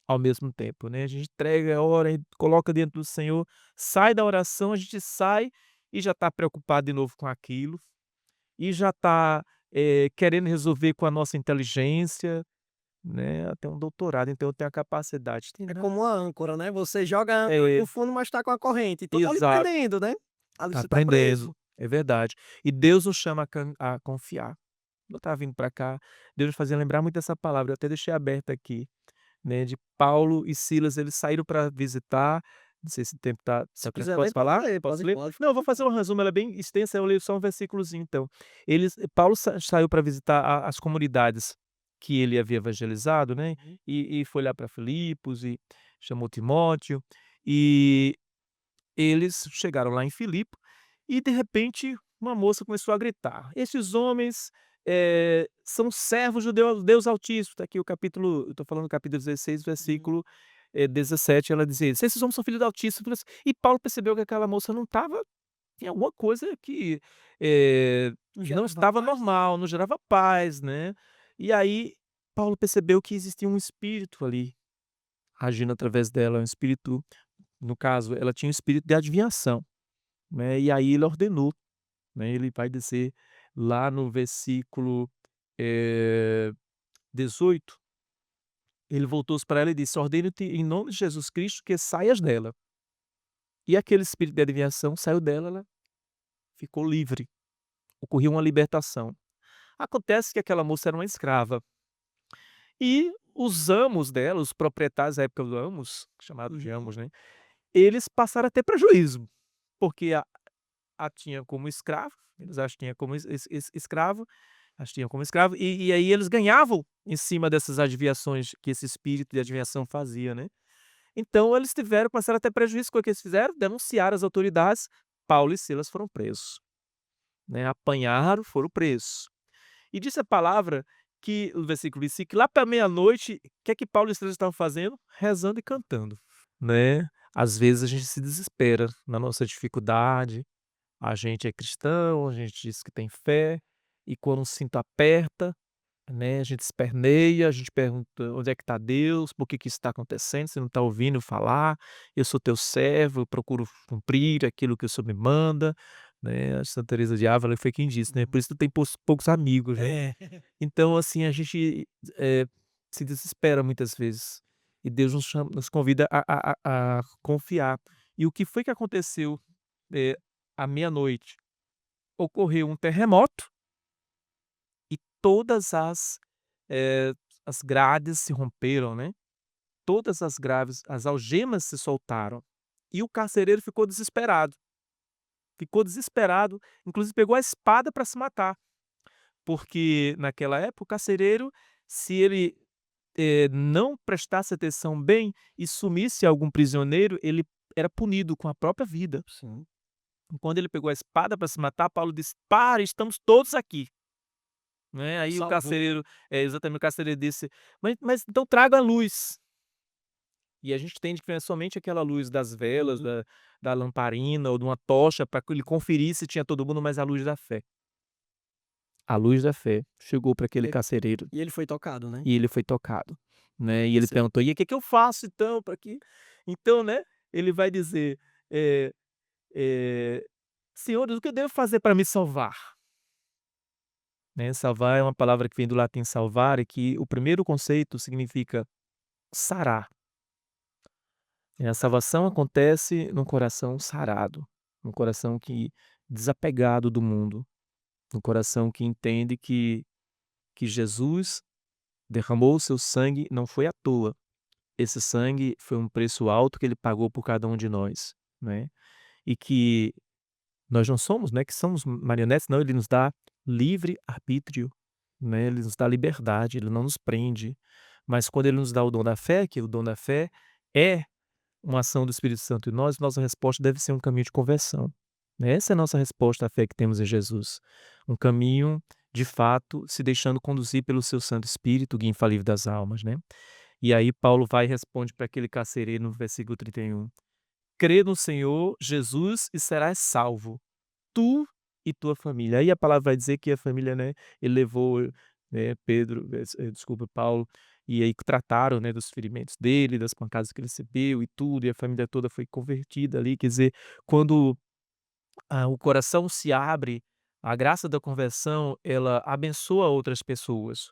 Ao mesmo tempo, né, a gente entrega, ora e coloca diante do Senhor, sai da oração, a gente sai e já está preocupado de novo com aquilo, e já está, querendo resolver com a nossa inteligência, né, tem um doutorado, então eu tenho a capacidade de É entender. como uma âncora, né, você joga É, no fundo, mas tá com a corrente, então tá ali exato, pendendo, né, ali tá você tá preso. aprendendo, é verdade. E Deus nos chama a confiar. Eu estava vindo para cá, Deus me fazia lembrar muito dessa palavra, eu até deixei aberta aqui, né, de Paulo e Silas, eles saíram para visitar, não sei se o tempo Se tá quiser ler, posso pode falar? ler, Posso pode ler? pode. Não, eu vou fazer um resumo, ela é bem extensa, eu leio só um versículozinho então. Paulo saiu para visitar as comunidades que ele havia evangelizado, né, Uhum. e foi lá para Filipos e chamou Timóteo, e eles chegaram lá em Filipe e, de repente, uma moça começou a gritar: "Esses homens, são servos do Deus Altíssimo", está aqui o capítulo, eu estou falando do capítulo 16, Uhum. versículo, 17, ela dizia isso: "Esses homens são filhos do Altíssimo", e Paulo percebeu que aquela moça não estava, tinha alguma coisa que, Não não gerava estava paz, né. normal, não gerava paz, né. E aí Paulo percebeu que existia um espírito ali, agindo através dela, um espírito, no caso, ela tinha um espírito de adivinhação, né, e aí ele ordenou, né, ele vai dizer lá no versículo, eh, 18, ele voltou-se para ela e disse: "Ordeno-te em nome de Jesus Cristo que saias dela". E aquele espírito de adivinhação saiu dela, ela ficou livre, ocorreu uma libertação. Acontece que aquela moça era uma escrava, e os amos dela, os proprietários da época dos amos, chamados de Uhum. amos, né, eles passaram a ter prejuízo, porque a tinha como escravo, eles as tinham como escravo, as tinham como escravo, e aí eles ganhavam em cima dessas adivinhações que esse espírito de adivinhação fazia, né. Então eles começaram a ter prejuízo, o que eles fizeram? Denunciaram as autoridades, Paulo e Silas foram presos, né, apanharam, foram presos. E disse a palavra que, o versículo 25, que lá para meia-noite, o que é que Paulo e Silas estavam fazendo? Rezando e cantando, né. Às vezes a gente se desespera na nossa dificuldade. A gente é cristão, a gente diz que tem fé, e quando o cinto aperta, né, a gente esperneia, a gente pergunta: "Onde é que está Deus? Por que que isso está acontecendo? Você não está ouvindo falar? Eu sou teu servo, eu procuro cumprir aquilo que o Senhor me manda", né. A Santa Teresa de Ávila foi quem disse, né: "Por Uhum. isso tu tem poucos amigos", né. É. Então, assim, a gente, se desespera muitas vezes, e Deus nos convida a confiar. E o que foi que aconteceu, eh, à meia-noite? Ocorreu um terremoto e todas as grades se romperam, né, todas as graves as algemas se soltaram, e o carcereiro ficou desesperado, inclusive pegou a espada para se matar, porque naquela época o carcereiro, se ele, não prestasse atenção bem e sumisse algum prisioneiro, ele era punido com a própria vida. Sim. Quando ele pegou a espada para se matar, Paulo disse: "Pare, estamos todos aqui". Né, aí o Salvou. carcereiro, exatamente, o carcereiro disse: "Mas então traga a luz". E a gente entende que é somente aquela luz das velas, Uhum. da lamparina ou de uma tocha para que ele conferisse se tinha todo mundo, mas a luz da fé. A luz da fé chegou para aquele E carcereiro e ele foi tocado, né. e ele foi tocado, né, e ele Você perguntou: "E o que que eu faço então para que", então, né, ele vai dizer, eh eh: "Senhor, o que eu devo fazer para me salvar?", né, salvar é uma palavra que vem do latim salvare, que o primeiro conceito significa sarar. A salvação acontece num coração sarado, num coração que desapegado do mundo, num coração que entende que Jesus derramou o seu sangue não foi à toa. Esse sangue foi um preço alto que ele pagou por cada um de nós, né. E que nós não somos, né, que somos marionetes, não, ele nos dá livre arbítrio, né, ele nos dá liberdade, ele não nos prende. Mas quando ele nos dá o dom da fé, que o dom da fé é uma ação do Espírito Santo em nós, nossa resposta deve ser um caminho de conversão, né. Essa é a nossa resposta à fé que temos em Jesus. Um caminho, de fato, se deixando conduzir pelo seu Santo Espírito, guia infalível das almas, né. E aí Paulo vai e responde para aquele carcereiro no versículo 31: "Crê no Senhor Jesus e serás salvo, tu e tua família". Aí a palavra vai dizer que a família, né, ele levou, né, desculpa, Paulo, e aí trataram, né, dos ferimentos dele, das pancadas que ele recebeu e tudo, e a família toda foi convertida ali, quer dizer, quando, o coração se abre, a graça da conversão, ela abençoa outras pessoas.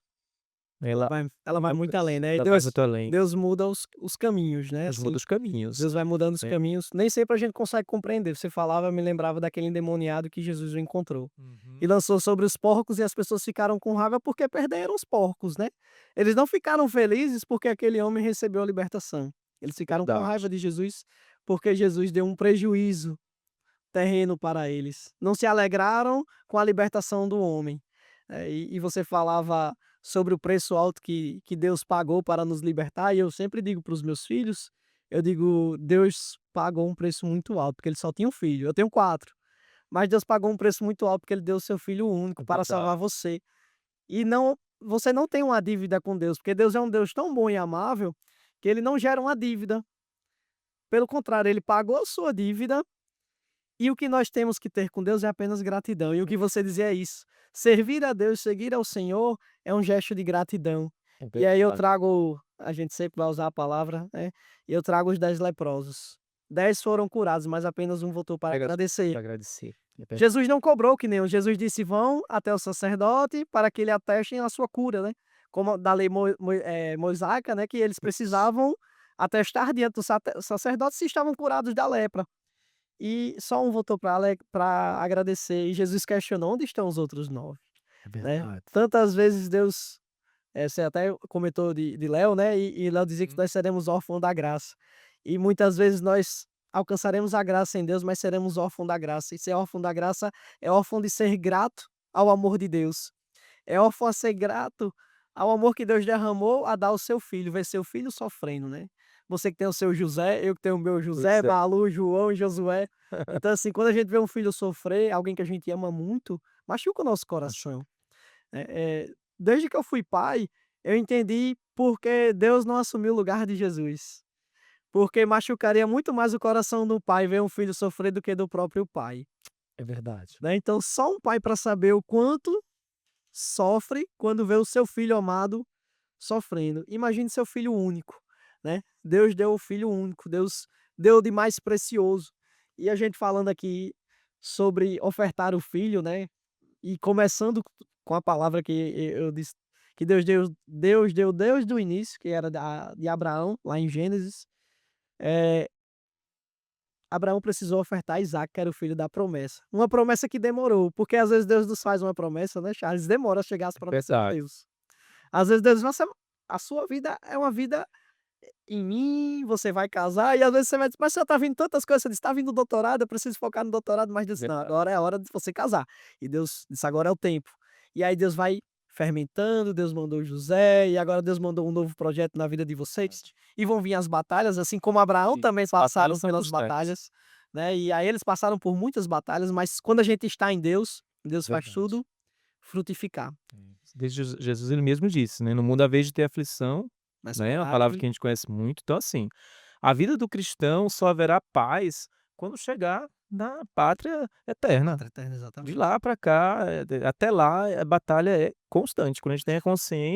Ela Ela vai muito além, né, e ela vai Deus muito além. Deus muda os caminhos, né, Deus muda assim, os caminhos, Deus vai mudando os né. caminhos, nem sempre a gente consegue compreender. Você falava, eu me lembrava daquele endemoniado que Jesus o encontrou, e Uhum. lançou sobre os porcos e as pessoas ficaram com raiva porque perderam os porcos, né. Eles não ficaram felizes porque aquele homem recebeu a libertação, eles ficaram com Verdade. raiva de Jesus, porque Jesus deu um prejuízo terreno para eles. Não se alegraram com a libertação do homem. E você falava sobre o preço alto que Deus pagou para nos libertar, e eu sempre digo para os meus filhos, eu digo: "Deus pagou um preço muito alto", porque ele só tinha um filho, eu tenho 4, mas Deus pagou um preço muito alto, porque ele deu o seu filho único É para verdade. salvar você. E não, você não tem uma dívida com Deus, porque Deus é um Deus tão bom e amável, que ele não gera uma dívida. Pelo contrário, ele pagou a sua dívida, e o que nós temos que ter com Deus é apenas gratidão. E o que você dizia é isso: servir a Deus, seguir ao Senhor é um gesto de gratidão. É E aí eu verdade. trago, a gente sempre vai usar a palavra, né, e eu trago os 10 leprosos. 10 foram curados, mas apenas um voltou para Pega agradecer. pra agradecer. É verdade. Jesus não cobrou que nem Jesus disse: "Vão até o sacerdote para que ele atestem a sua cura", né, como da lei mosaica, né, que eles precisavam atestar diante do sacerdote se estavam curados da lepra. E só um voltou para agradecer, e Jesus questionou: "Onde estão os outros 9?", É né. verdade. Tantas vezes Deus, você até comentou de Léo, né, e Léo dizia que Hum. nós seremos órfãos da graça. E muitas vezes nós alcançaremos a graça em Deus, mas seremos órfãos da graça, e ser órfão da graça é órfão de ser grato ao amor de Deus. É órfão a ser grato ao amor que Deus derramou a dar o seu filho, ver seu filho sofrendo, né. Você que tem o seu José, eu que tenho o meu José, Pois é. Malu, João e Josué. Então, assim, quando a gente vê um filho sofrer, alguém que a gente ama muito, machuca o nosso coração. Machuca. Desde que eu fui pai, eu entendi porque Deus não assumiu o lugar de Jesus. Porque machucaria muito mais o coração do pai ver um filho sofrer do que do próprio pai, É verdade. né. Então só um pai para saber o quanto sofre quando vê o seu filho amado sofrendo. Imagine seu filho único, né. Deus deu o filho único, Deus deu o de mais precioso. E a gente falando aqui sobre ofertar o filho, né, e começando com a palavra que eu disse, que Deus deu desde o início, que era de Abraão, lá em Gênesis. eh, Abraão precisou ofertar Isaque, que era o filho da promessa. Uma promessa que demorou, porque às vezes Deus nos faz uma promessa, né, Charles, demora a chegar as É promessas de verdade. Deus. Às vezes Deus: "Nossa, a sua vida é uma vida em mim, você vai casar", e às vezes você vai dizer: "Mas senhor, tá vindo tantas coisas", você diz: "Tá vindo o doutorado, eu preciso focar no doutorado", mas Deus: "Não, Verdade. agora é a hora de você casar". E Deus disse: "Agora é o tempo". E aí Deus vai fermentando, Deus mandou José, e agora Deus mandou um novo projeto na vida de vocês, Verdade. e vão vir as batalhas, assim como Abraão E também as passaram batalhas são pelas constantes. batalhas, né, e aí eles passaram por muitas batalhas, mas quando a gente está em Deus, Deus faz Verdade. tudo frutificar. É. Desde Jesus ele mesmo disse, né: "No mundo há vez de ter aflição", Mas né, é uma corai palavra que a gente conhece muito. Então, assim, a vida do cristão só haverá paz quando chegar na pátria eterna. Pátria eterna, De exatamente. lá para cá, até lá, a batalha é constante. Quando a gente tem a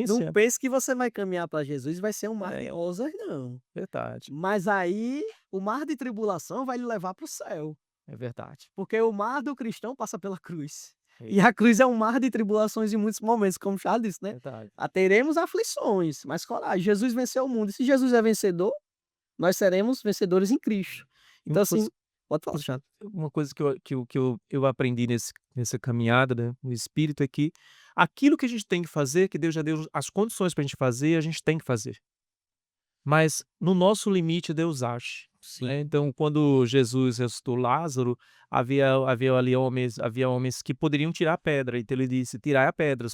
Não consciência. pense que você vai caminhar para Jesus e vai ser um mar de É, rosas não. verdade, Mas aí, o mar de tribulação vai lhe levar para o céu, é verdade. porque o mar do cristão passa pela cruz. É E a cruz é um mar de tribulações em muitos momentos, como Charles disse, né. verdade. Teremos aflições, mas coragem, Jesus venceu o mundo, e se Jesus é vencedor, nós seremos vencedores em Cristo. E uma Então coisa assim, pode falar, Charles. uma coisa que eu aprendi nessa caminhada, né, no espírito, é que aquilo que a gente tem que fazer, que Deus já deu as condições para a gente fazer, a gente tem que fazer. Mas no nosso limite Deus age, Sim. né. Então quando Jesus ressuscitou Lázaro, havia homens que poderiam tirar a pedra, então ele disse: "Tirai a pedra",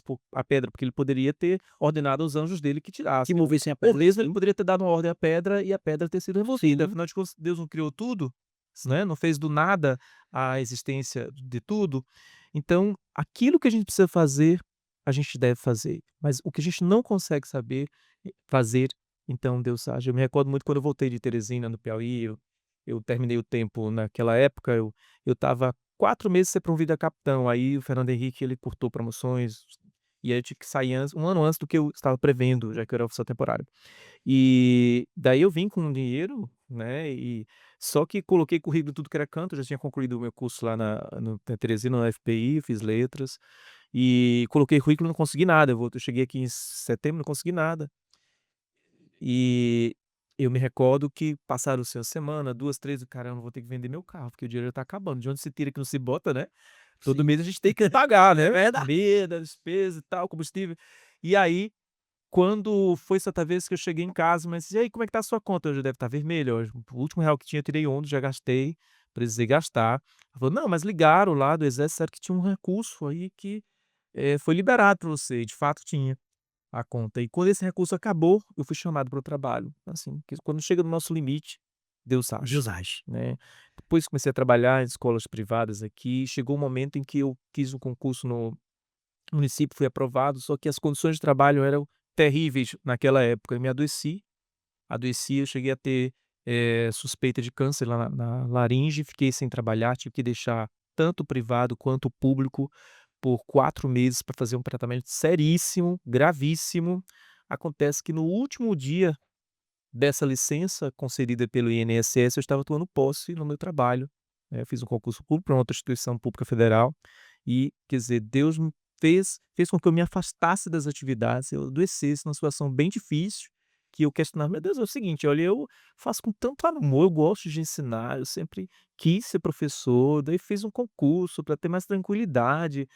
porque ele poderia ter ordenado aos anjos dele que Que tirassem. movessem a Ou pedra, mesmo ele sim. poderia ter dado uma ordem à pedra e a pedra ter sido removida, Sim, afinal de contas Deus não criou tudo, né, não fez do nada a existência de tudo. Então, aquilo que a gente precisa fazer, a gente deve fazer, mas o que a gente não consegue fazer, então Deus age. Eu me recordo muito quando eu voltei de Teresina, no Piauí, eu terminei o tempo naquela época, eu estava 4 meses sem ser promovido a capitão, aí o Fernando Henrique ele cortou promoções, e aí eu tive que sair antes, 1 ano antes do que eu estava prevendo, já que eu era oficial temporário. E daí eu vim com dinheiro, né, e só que coloquei currículo em tudo que era canto, eu já tinha concluído o meu curso lá na Teresina, na UFPI, fiz letras, E coloquei currículo, não consegui nada. Eu cheguei aqui em setembro, não consegui nada. E eu me recordo que passaram-se uma semana, 2, 3, caramba, vou ter que vender meu carro, porque o dinheiro tá acabando. De onde se tira que não se bota, né? Todo Sim. mês a gente tem que pagar, É né? verdade. Comida, despesa e tal, combustível. E aí, quando foi certa vez que eu cheguei em casa, mas e aí, como é que tá a sua conta? Hoje deve estar vermelha. Hoje, o último real que tinha, eu tirei ontem, já gastei, precisei gastar. Ela falou, não, mas ligaram lá do exército, disseram que tinha um recurso aí que foi liberado para você. E de fato tinha a conta. E quando esse recurso acabou, eu fui chamado para o trabalho. Assim, que quando chega no nosso limite, Deus age, Deus age. né. Depois comecei a trabalhar em escolas privadas aqui, chegou um momento em que eu quis um concurso no município, fui aprovado, só que as condições de trabalho eram terríveis naquela época. Eu me adoeci, eu cheguei a ter, suspeita de câncer lá na laringe, fiquei sem trabalhar, tive que deixar tanto o privado quanto o público por 4 meses para fazer um tratamento seríssimo, gravíssimo. Acontece que no último dia dessa licença concedida pelo INSS, eu estava tomando posse no meu trabalho, eu fiz um concurso público para uma outra instituição pública federal e, quer dizer, Deus me fez com que eu me afastasse das atividades, eu adoecesse numa situação bem difícil, que eu questionava: "Meu Deus, é o seguinte, olha, eu faço com tanto amor, eu gosto de ensinar, eu sempre quis ser professor, daí fiz um concurso para ter mais tranquilidade,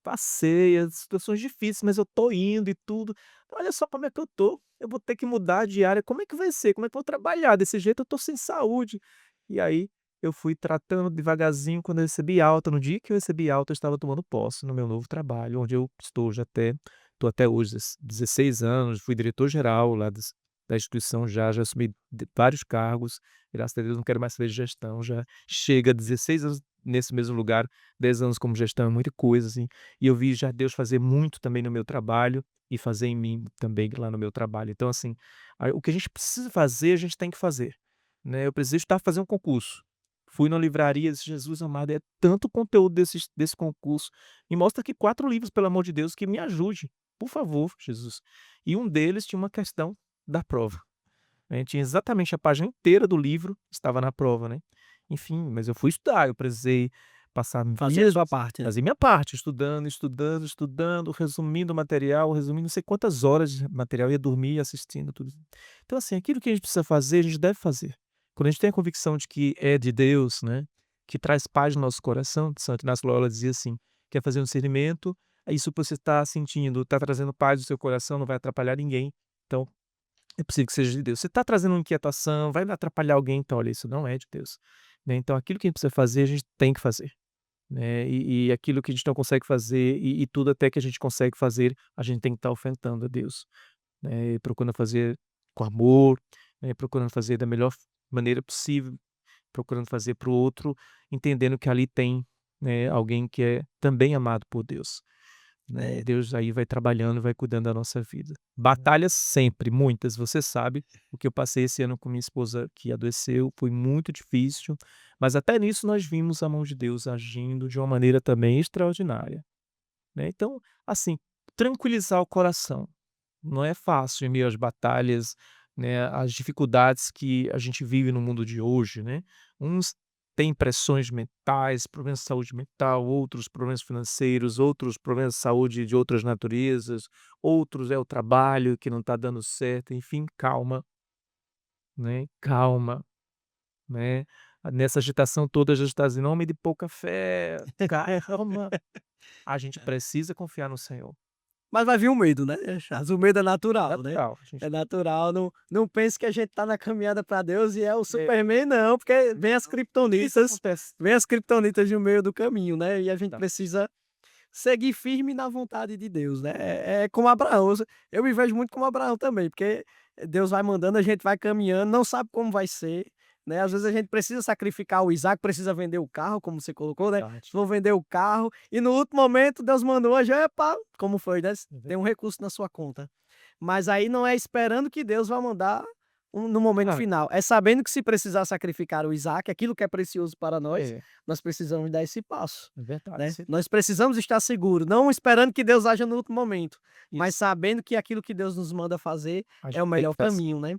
passei as situações difíceis, mas eu tô indo e tudo. Olha só como é que eu tô, eu vou ter que mudar de área, como é que vai ser? Como é que eu vou trabalhar? Desse jeito eu tô sem saúde". E aí eu fui tratando devagarzinho, quando eu recebi alta, no dia que eu recebi alta, eu estava tomando posse no meu novo trabalho, onde eu estou já até estou até hoje, 16 anos, fui diretor-geral lá da instituição já assumi vários cargos, graças a Deus não quero mais saber de gestão, já chega, 16 anos nesse mesmo lugar, 10 anos como gestão é muita coisa, assim, e eu vi já Deus fazer muito também no meu trabalho e fazer em mim também lá no meu trabalho. Então, assim, o que a gente precisa fazer, a gente tem que fazer, né. Eu preciso estar fazendo um concurso. Fui na livraria, disse: "Jesus amado, é tanto conteúdo desse concurso, me mostra aqui 4 livros, pelo amor de Deus, que me ajude, por favor, Jesus". E um deles tinha uma questão da prova, né, tinha exatamente a página inteira do livro, estava na prova, né. Enfim, mas eu fui estudar, eu precisei passar Fazer a dias sua parte, né. fazer minha parte, estudando, estudando, estudando, resumindo o material, resumindo não sei quantas horas de material, ia dormir assistindo tudo. Então, assim, aquilo que a gente precisa fazer, a gente deve fazer. Quando a gente tem a convicção de que é de Deus, né, que traz paz no nosso coração, Santo Inácio de Loyola dizia assim: "Quer fazer um discernimento, é isso que você está sentindo, está trazendo paz no seu coração, não vai atrapalhar ninguém, então é possível que seja de Deus. Você está trazendo uma inquietação, vai atrapalhar alguém, então olha, isso não é de Deus", né. Então aquilo que a gente precisa fazer, a gente tem que fazer, né, e aquilo que a gente não consegue fazer e tudo até que a gente consegue fazer, a gente tem que estar ofertando a Deus, né, e procurando fazer com amor, né, procurando fazer da melhor maneira possível, procurando fazer para o outro, entendendo que ali tem, né, alguém que é também amado por Deus, né, e É. Deus aí vai trabalhando, vai cuidando da nossa vida. Batalhas sempre, muitas, você sabe, o que eu passei esse ano com minha esposa que adoeceu, foi muito difícil, mas até nisso nós vimos a mão de Deus agindo de uma maneira também extraordinária, né. Então, assim, tranquilizar o coração, não é fácil em meio às batalhas, né, às dificuldades que a gente vive no mundo de hoje, né. Uns têm pressões mentais, problemas de saúde mental, outros problemas financeiros, outros problemas de saúde de outras naturezas, outros é o trabalho que não está dando certo, enfim, calma, né, calma, né. Nessa agitação toda, Jesus está dizendo: "Homem de pouca fé, calma". A gente precisa confiar no Senhor. Mas vai vir o medo, né, Charles, o medo é natural, né. Natural, a gente É natural, não pense que a gente tá na caminhada para Deus e é o é, Superman não, porque isso acontece. vem as criptonitas no meio do caminho, né, e a gente Tá. precisa seguir firme na vontade de Deus, né. É como Abraão, eu me vejo muito como Abraão também, porque Deus vai mandando, a gente vai caminhando, não sabe como vai ser, né. Às vezes a gente precisa sacrificar o Isaac, precisa vender o carro, como você colocou, né. Verdade. Vou vender o carro e no último momento Deus mandou hoje, epa, como foi, né, É tem um recurso na sua conta. Mas aí não é esperando que Deus vai mandar no momento verdade. final, é sabendo que se precisar sacrificar o Isaac, aquilo que é precioso para nós, É, nós precisamos dar esse passo, é verdade. né. Você Nós precisamos estar seguros, não esperando que Deus haja no último momento, mas isso, sabendo que aquilo que Deus nos manda fazer a é gente o tem melhor que fazer. caminho, né.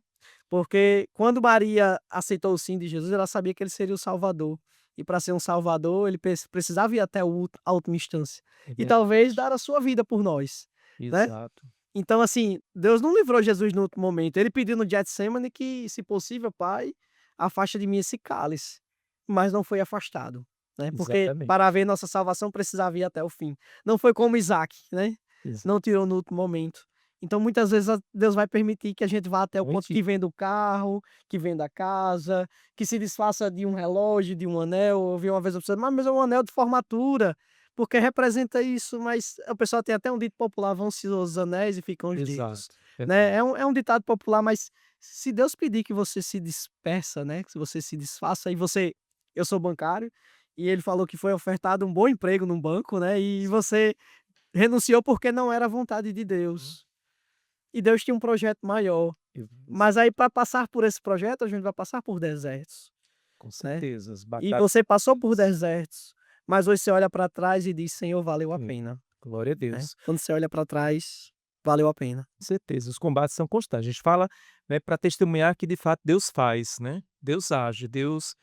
Porque quando Maria aceitou o sim de Jesus, ela sabia que ele seria o Salvador. E para ser um Salvador, ele precisava ir até a última instância. É E verdade. talvez dar a sua vida por nós, né? Exato. Então, assim, Deus não livrou Jesus no último momento. Ele pediu no Getsemane que, se possível, Pai, afasta de mim esse cálice. Mas não foi afastado, né? Porque Exatamente. para haver nossa salvação precisava ir até o fim. Não foi como Isaac, né? Exa Não tirou no último momento. Então, muitas vezes, Deus vai permitir que a gente vá até o ponto Exatamente. que venda o carro, que venda a casa, que se desfaça de um relógio, de um anel. Eu vi uma vez a pessoa, mas é um anel de formatura, porque representa isso, mas o pessoal tem até um dito popular: "Vão-se os anéis e ficam os dedos", Exato. né. Verdade. É um ditado popular, mas se Deus pedir que você se dispersa, né, que você se desfaça, e você eu sou bancário, e ele falou que foi ofertado um bom emprego num banco, né, e você renunciou porque não era a vontade de Uhum. Deus. E Deus tinha um projeto maior. Ex Mas aí, para passar por esse projeto, a gente vai passar por desertos, Com né. certeza, as E batalhas. você passou por desertos, mas hoje você olha para trás e diz: "Senhor, valeu a Sim, pena", glória a né. Deus. Quando você olha para trás, valeu a pena. Com certeza, os combates são constantes. A gente fala, né, para testemunhar que de fato Deus faz, né, Deus age, Deus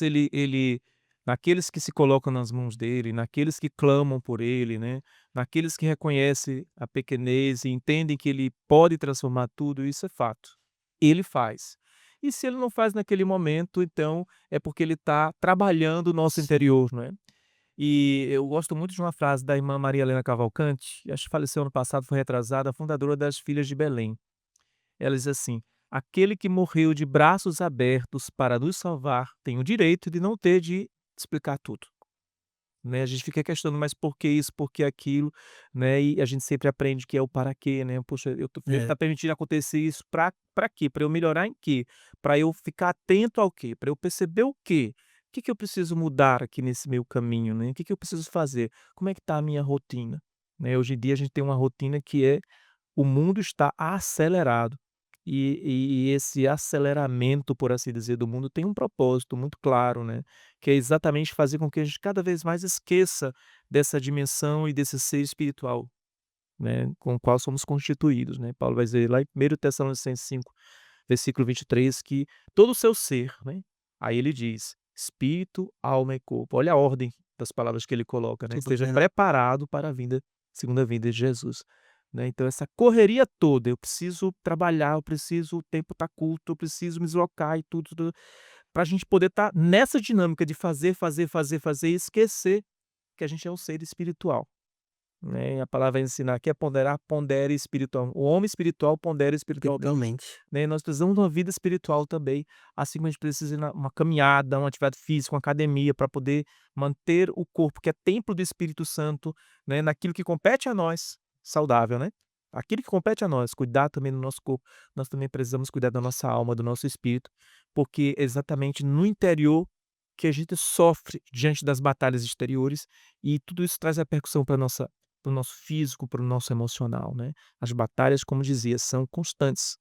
ele naqueles que se colocam nas mãos dele, naqueles que clamam por ele, né, naqueles que reconhecem a pequenez e entendem que ele pode transformar tudo, isso é fato. Ele faz. E se ele não faz naquele momento, então é porque ele está trabalhando o nosso Sim. interior, não é? E eu gosto muito de uma frase da irmã Maria Helena Cavalcante, acho que faleceu ano passado, foi retrasada, a fundadora das Filhas de Belém. Ela diz assim: "Aquele que morreu de braços abertos para nos salvar tem o direito de não ter de explicar tudo", né, a gente fica questionando: "Mas por que isso, por que aquilo?", né, e a gente sempre aprende que é o para quê, né, "Poxa, eu tô Deus É. tá permitindo acontecer isso para quê? Para eu melhorar em quê? Para eu ficar atento ao quê? Para eu perceber o quê? O que que eu preciso mudar aqui nesse meu caminho, né, o que que eu preciso fazer? Como é que tá a minha rotina?", né, hoje em dia a gente tem uma rotina que é o mundo está acelerado, e esse aceleramento, por assim dizer, do mundo tem um propósito muito claro, né, que é exatamente fazer com que a gente cada vez mais esqueça dessa dimensão e desse ser espiritual, né, com o qual somos constituídos, né. Paulo vai dizer lá em 1 5, versículo 23, que todo o seu ser, né, aí ele diz: espírito, alma e corpo. Olha a ordem das palavras que ele coloca, né, Tudo esteja bem. preparado para a segunda vinda de Jesus, né. Então essa correria toda, eu preciso trabalhar, eu preciso o tempo tá curto, eu preciso me deslocar e tudo, para a gente poder estar nessa dinâmica de fazer, fazer, fazer, fazer e esquecer que a gente é um ser espiritual, né. A palavra vai ensinar que é ponderar, pondere espiritual. O homem espiritual pondera espiritualmente, Espiritualmente. né, nós precisamos de uma vida espiritual também, assim como a gente precisa ir na uma caminhada, uma atividade física, uma academia, para poder manter o corpo, que é templo do Espírito Santo, né, naquilo que compete a nós, saudável, né. Aquilo que compete a nós, cuidar também do nosso corpo, nós também precisamos cuidar da nossa alma, do nosso espírito, porque é exatamente no interior que a gente sofre diante das batalhas exteriores, e tudo isso traz repercussão para o nosso físico, para o nosso emocional, né. As batalhas, como dizia, são constantes.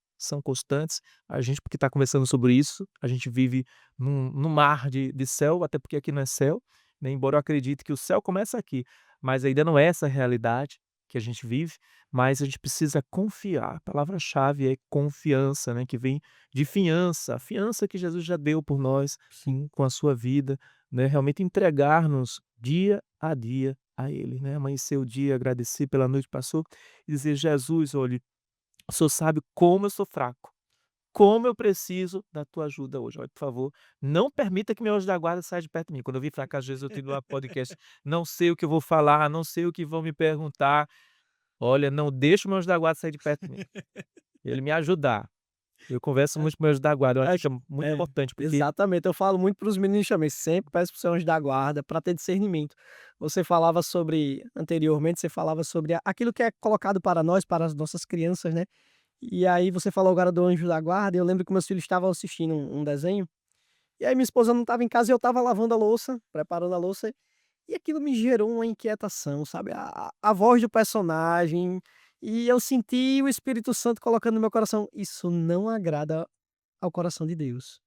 A gente, porque está conversando sobre isso, a gente vive num mar de céu, até porque aqui não é céu, né, embora eu acredite que o céu começa aqui, mas ainda não é essa a realidade que a gente vive, mas a gente precisa confiar. A palavra-chave é confiança, né, que vem de fiança, a fiança que Jesus já deu por nós, com a sua vida, né, realmente entregar-nos dia a dia a Ele, né, amanhecer o dia, agradecer pela noite que passou e dizer: "Jesus, olhe, o senhor sabe como eu sou fraco, como eu preciso da tua ajuda hoje. Olha, por favor, não permita que meu anjo da guarda saia de perto de mim". Quando eu vim pra cá, às vezes eu tenho lá podcast, não sei o que eu vou falar, não sei o que vão me perguntar. Olha, não deixa o meu anjo da guarda sair de perto de mim. Ele me ajudar. Eu converso muito com o meu anjo da guarda, eu acho É, que é muito é, importante, porque exatamente. Eu falo muito para os meninos também, sempre peço para o seu anjo da guarda para ter discernimento. Você falava sobre anteriormente, você falava sobre aquilo que é colocado para nós, para as nossas crianças, né. E aí você falou agora do anjo da guarda, e eu lembro que meus filhos estavam assistindo um desenho, e aí minha esposa não estava em casa e eu estava lavando a louça, preparando a louça, e aquilo me gerou uma inquietação, sabe, a voz do personagem, e eu senti o Espírito Santo colocando no meu coração: "Isso não agrada ao coração de Deus".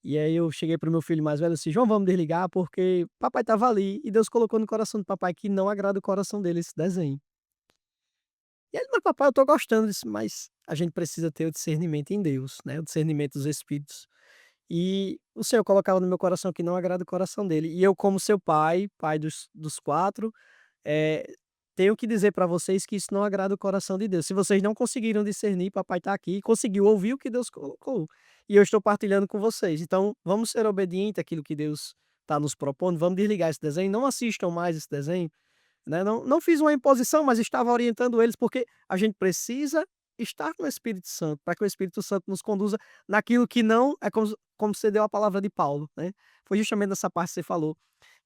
E aí eu cheguei para o meu filho mais velho assim: "João, vamos desligar, porque papai estava ali e Deus colocou no coração do papai que não agrada o coração dele esse desenho". E ele: "Mas papai, eu tô gostando". Eu disse: "Mas a gente precisa ter o discernimento em Deus, né, o discernimento dos espíritos". E o Senhor colocava no meu coração que não agrada o coração dele. E eu, como seu pai, pai dos 4, eh, tenho que dizer para vocês que isso não agrada o coração de Deus. Se vocês não conseguiram discernir, papai está aqui e conseguiu ouvir o que Deus colocou. E eu estou partilhando com vocês. Então, vamos ser obedientes àquilo que Deus está nos propondo. Vamos desligar esse desenho. Não assistam mais esse desenho. Né? Não fiz uma imposição, mas estava orientando eles, porque a gente precisa estar no Espírito Santo, para que o Espírito Santo nos conduza naquilo que não é como você deu a palavra de Paulo, né? Foi justamente nessa parte que você falou,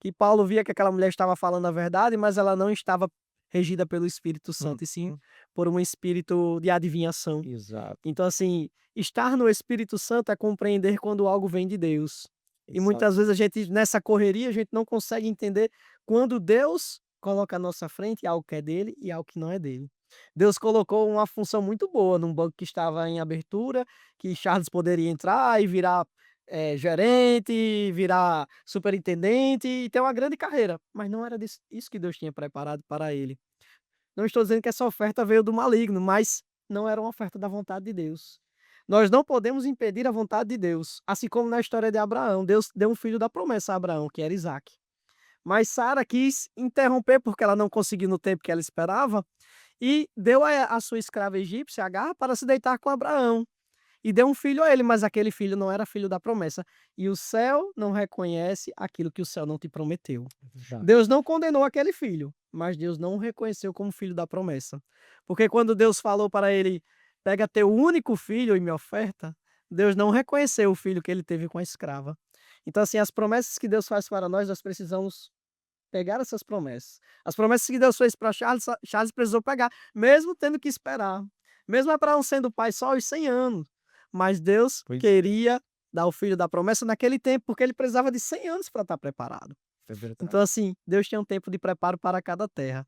que Paulo via que aquela mulher estava falando a verdade, mas ela não estava regida pelo Espírito Santo, e sim Uhum. por um espírito de adivinhação. Exato, Então, assim, estar no Espírito Santo é compreender quando algo vem de Deus. E exato. muitas vezes a gente, nessa correria, a gente não consegue entender quando Deus coloca à nossa frente algo que é dele e algo que não é dele. Deus colocou uma função muito boa num banco que estava em abertura, que Charles poderia entrar e virar gerente, virar superintendente e ter uma grande carreira. Mas não era isso que Deus tinha preparado para ele. Não estou dizendo que essa oferta veio do maligno, mas não era uma oferta da vontade de Deus. Nós não podemos impedir a vontade de Deus. Assim como na história de Abraão, Deus deu um filho da promessa a Abraão, que era Isaque. Mas Sara quis interromper porque ela não conseguiu no tempo que ela esperava e deu a sua escrava egípcia, Agar, para se deitar com Abraão. E deu um filho a ele, mas aquele filho não era filho da promessa. E o céu não reconhece aquilo que o céu não te prometeu. Exato. Deus não condenou aquele filho, mas Deus não o reconheceu como filho da promessa. Porque quando Deus falou para ele: "Pega teu único filho e me oferta", Deus não reconheceu o filho que ele teve com a escrava. Então, assim, as promessas que Deus faz para nós precisamos pegar essas promessas. As promessas que Deus fez para Charles, Charles precisou pegar, mesmo tendo que esperar. Mesmo Abraão sendo pai só aos 100 anos. Mas Deus Pois queria dar o filho da promessa naquele tempo, porque ele precisava de 100 anos para estar preparado. é verdade. Então, assim, Deus tem um tempo de preparo para cada terra.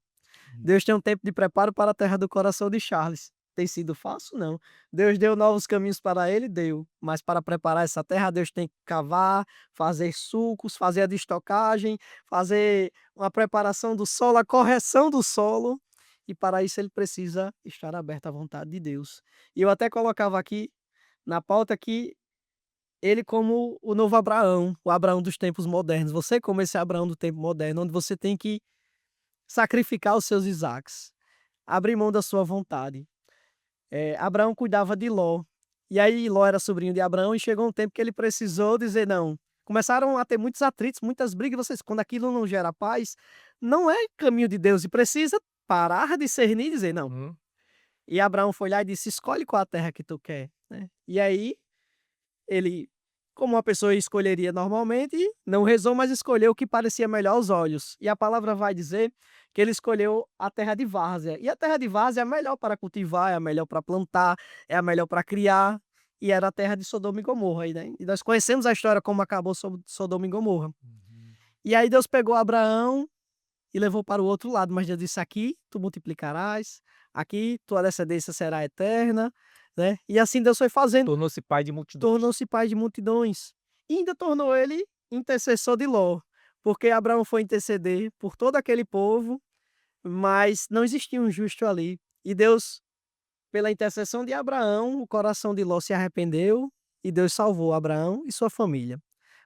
Hum. Deus tem um tempo de preparo para a terra do coração de Charles. Tem sido fácil? Não. Deus deu novos caminhos para ele? Deu. Mas para preparar essa terra, Deus tem que cavar, fazer sulcos, fazer a destocagem, fazer uma preparação do solo, a correção do solo. E para isso ele precisa estar aberto à vontade de Deus. E eu até colocava aqui na pauta que ele como o novo Abraão, o Abraão dos tempos modernos. Você como esse Abraão do tempo moderno, onde você tem que sacrificar os seus Isaques, abrir mão da sua vontade. Abraão cuidava de Ló, e aí Ló era sobrinho de Abraão e chegou um tempo que ele precisou dizer não. Começaram a ter muitos atritos, muitas brigas, vocês quando aquilo não gera paz, não é caminho de Deus e precisa parar, discernir e dizer não. Uhum. E Abraão foi lá e disse: "Escolhe qual a terra que tu quer", né. E aí ele, como uma pessoa escolheria normalmente, não rezou, mas escolheu o que parecia melhor aos olhos. E a palavra vai dizer que ele escolheu a terra de várzea. E a terra de várzea é a melhor para cultivar, é a melhor para plantar, é a melhor para criar. E era a terra de Sodoma e Gomorra, né? E nós conhecemos a história como acabou Sodoma e Gomorra. Uhum. E aí Deus pegou Abraão e levou para o outro lado, mas Deus disse: "Aqui tu multiplicarás, aqui tua descendência será eterna", né? E assim Deus foi fazendo. Tornou-se pai de multidões. Tornou-se pai de multidões. E ainda tornou ele intercessor de Ló, porque Abraão foi interceder por todo aquele povo, mas não existia um justo ali. E Deus, pela intercessão de Abraão, o coração de Ló se arrependeu e Deus salvou Abraão e sua família.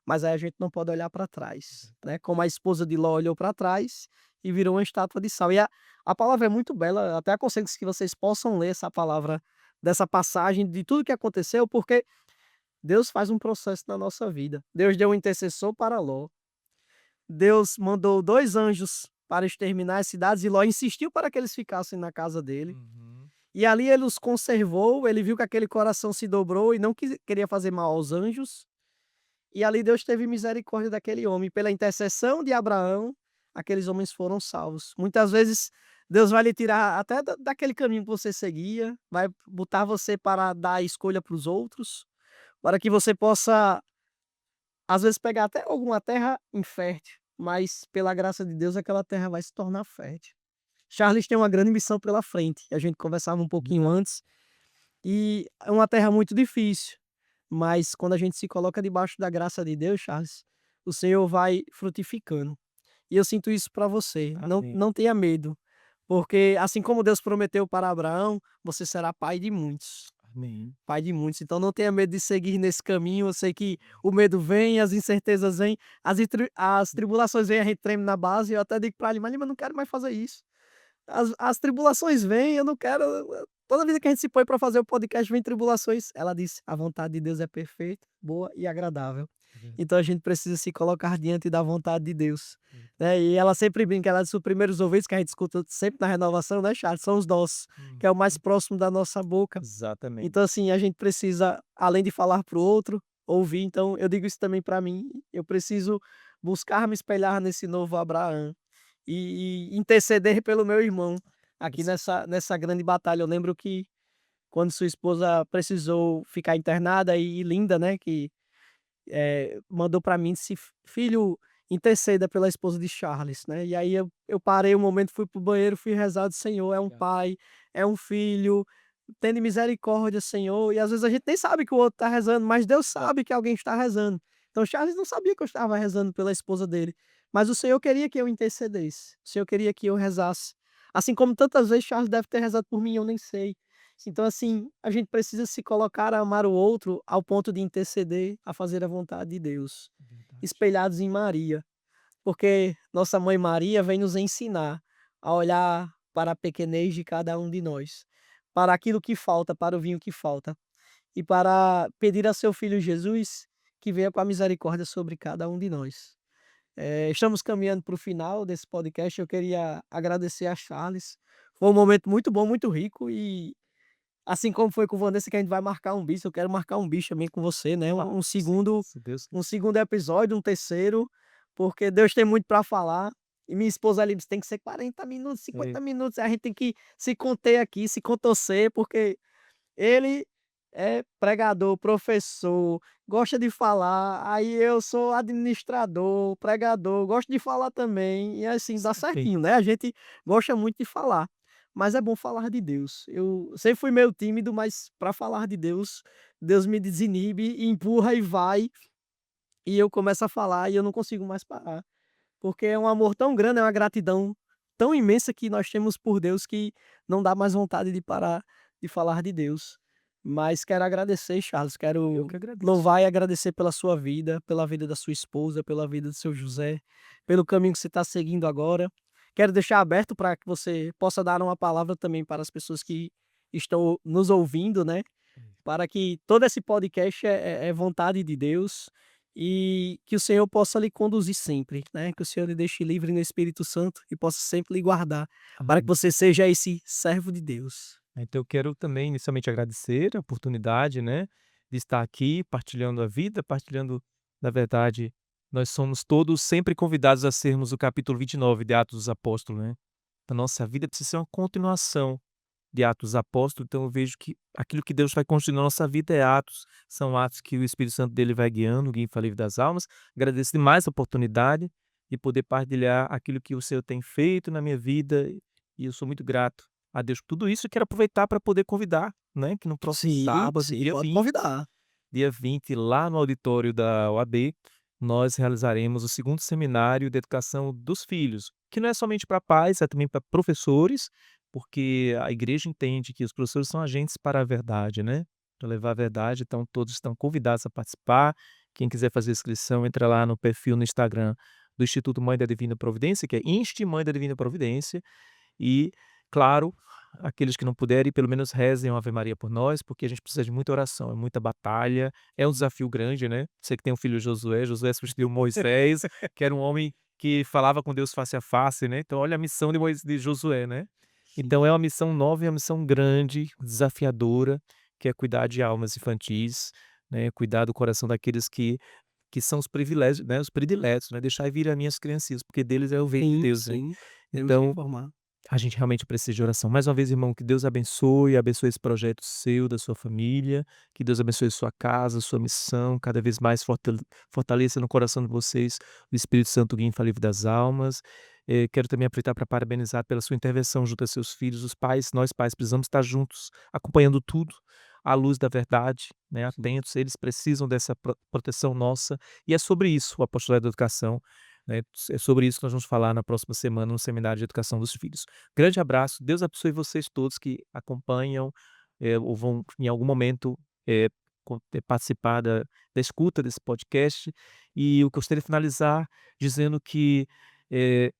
Mas aí a gente não pode olhar para trás, né? Como a esposa de Ló olhou para trás e virou uma estátua de sal. E a palavra é muito bela, até aconselho que vocês possam ler essa palavra dessa passagem de tudo que aconteceu, porque Deus faz um processo na nossa vida. Deus deu um intercessor para Ló. Deus mandou 2 anjos para exterminar as cidades e Ló insistiu para que eles ficassem na casa dele. Uhum. E ali ele os conservou, ele viu que aquele coração se dobrou e não queria fazer mal aos anjos. E ali Deus teve misericórdia daquele homem. Pela intercessão de Abraão, aqueles homens foram salvos. Muitas vezes Deus vai lhe tirar até daquele caminho que você seguia, vai botar você para dar a escolha para os outros, para que você possa, às vezes, pegar até alguma terra infértil, mas pela graça de Deus aquela terra vai se tornar fértil. Charles tem uma grande missão pela frente, a gente conversava um pouquinho antes, e é uma terra muito difícil, mas quando a gente se coloca debaixo da graça de Deus, Charles, o Senhor vai frutificando. E eu sinto isso para você, não Amém. não tenha medo, Porque assim como Deus prometeu para Abraão, você será pai de muitos. Amém. Pai de muitos. Então não tenha medo de seguir nesse caminho. Eu sei que o medo vem, as incertezas vêm, as tribulações vêm, a gente treme na base. Eu até digo para ele, mas eu não quero mais fazer isso. As tribulações vêm, eu não quero. Toda vida que a gente se põe para fazer o podcast, vem tribulações. Ela disse: a vontade de Deus é perfeita, boa e agradável. Então a gente precisa se colocar diante da vontade de Deus. Né? E ela sempre brinca, ela disse: os primeiros ouvidos que a gente escuta sempre na renovação, né, Charles? São os nossos, que é o mais próximo da nossa boca. Exatamente. Então, assim, a gente precisa, além de falar para o outro, ouvir. Então, eu digo isso também para mim. Eu preciso buscar me espelhar nesse novo Abraão e interceder pelo meu irmão aqui nessa grande batalha. Eu lembro que quando sua esposa precisou ficar internada e Linda, né, que mandou para mim, disse: filho, interceda pela esposa de Charles, né? E aí eu parei um momento, fui pro banheiro, fui rezar, disse: Senhor, é um pai, é um filho, tende misericórdia, Senhor. E às vezes a gente nem sabe que o outro está rezando, mas Deus sabe que alguém está rezando. Então Charles não sabia que eu estava rezando pela esposa dele, mas o Senhor queria que eu intercedesse, o Senhor queria que eu rezasse. Assim como tantas vezes Charles deve ter rezado por mim, eu nem sei. Então, assim, a gente precisa se colocar a amar o outro ao ponto de interceder, a fazer a vontade de Deus, Verdade. espelhados em Maria, porque nossa mãe Maria vem nos ensinar a olhar para a pequenez de cada um de nós, para aquilo que falta, para o vinho que falta, e para pedir a seu filho Jesus que venha com a misericórdia sobre cada um de nós. Estamos caminhando para o final desse podcast. Eu queria agradecer a Charles. Foi um momento muito bom, muito rico e assim como foi com o Vanessa que a gente vai marcar um bicho, eu quero marcar um bicho também com você, né, Claro, um sim, segundo se Deus um quiser. segundo episódio, um terceiro, porque Deus tem muito para falar, e minha esposa ali disse: "Tem que ser 40 minutos, É, 50 minutos", a gente tem que se conter aqui, se contorcer, porque ele é pregador, professor, gosta de falar, aí eu sou administrador, pregador, gosto de falar também, e assim dá sim. certinho, né, a gente gosta muito de falar, mas é bom falar de Deus. Eu sempre fui meio tímido, mas para falar de Deus, Deus me desinibe e empurra e vai, e eu começo a falar e eu não consigo mais parar, porque é um amor tão grande, é uma gratidão tão imensa que nós temos por Deus que não dá mais vontade de parar de falar de Deus. Mas quero agradecer, Charles, Eu quero que agradeço. louvar e agradecer pela sua vida, pela vida da sua esposa, pela vida do seu José, pelo caminho que você está seguindo agora. Quero deixar aberto para que você possa dar uma palavra também para as pessoas que estão nos ouvindo, né? Para que todo esse podcast é vontade de Deus e que o Senhor possa lhe conduzir sempre, né, que o Senhor lhe deixe livre no Espírito Santo e possa sempre lhe guardar, para que Amém. você seja esse servo de Deus. Então eu quero também inicialmente agradecer a oportunidade, né, de estar aqui partilhando a vida, partilhando, na verdade, nós somos todos sempre convidados a sermos o capítulo 29 de Atos dos Apóstolos, né. A nossa vida precisa ser uma continuação de Atos dos Apóstolos, então eu vejo que aquilo que Deus vai construindo na nossa vida é Atos, são atos que o Espírito Santo dele vai guiando, guia para livre das almas. Agradeço demais a oportunidade de poder partilhar aquilo que o Senhor tem feito na minha vida e eu sou muito grato a Deus por tudo isso e quero aproveitar para poder convidar, né, que no próximo Sim, sábado, sim, pode convidar. dia 20 lá no auditório da OAB, nós realizaremos o segundo seminário de educação dos filhos, que não é somente para pais, é também para professores, porque a igreja entende que os professores são agentes para a verdade, né, para levar a verdade, então todos estão convidados a participar. Quem quiser fazer inscrição, entra lá no perfil no Instagram do Instituto Mãe da Divina Providência, que é Insti Mãe da Divina Providência, e, claro, aqueles que não puderem, pelo menos rezem uma Ave Maria por nós, porque a gente precisa de muita oração, é muita batalha, é um desafio grande, né. Você que tem um filho Josué, Josué substituiu Moisés, que era um homem que falava com Deus face a face, né, então olha a missão de Josué, né. Então é uma missão nova e uma missão grande, desafiadora, que é cuidar de almas infantis, né, cuidar do coração daqueles que são os privilégios, né, os prediletos, né, deixai vir a minhas criancinhas, porque deles é o reino de Sim, Deus, né. sim, temos que Então informar. a gente realmente precisa de oração. Mais uma vez, irmão, que Deus abençoe, abençoe esse projeto seu, da sua família, que Deus abençoe sua casa, sua missão, cada vez mais fortaleça no coração de vocês o Espírito Santo guia infalível das almas. Quero também aproveitar para parabenizar pela sua intervenção junto a seus filhos, os pais, nós pais precisamos estar juntos, acompanhando tudo à luz da verdade, né, Sim. atentos, eles precisam dessa proteção nossa, e é sobre isso o apostolado da educação. né. É sobre isso que nós vamos falar na próxima semana no Seminário de Educação dos Filhos. Grande abraço, Deus abençoe vocês todos que acompanham, ou vão em algum momento, participar da escuta desse podcast. E eu gostaria de finalizar dizendo eh,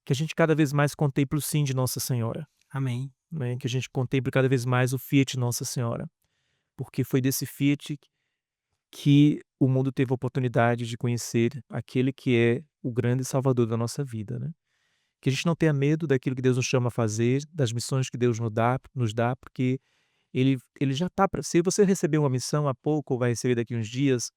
que a gente cada vez mais contemple o sim de Nossa Senhora, Amém. né, que a gente contemple cada vez mais o fiat de Nossa Senhora, porque foi desse fiat que o mundo teve a oportunidade de conhecer aquele que é o grande salvador da nossa vida, né. Que a gente não tenha medo daquilo que Deus nos chama a fazer, das missões que Deus nos dá, porque ele já está pra se você recebeu uma missão há pouco ou vai receber daqui uns dias,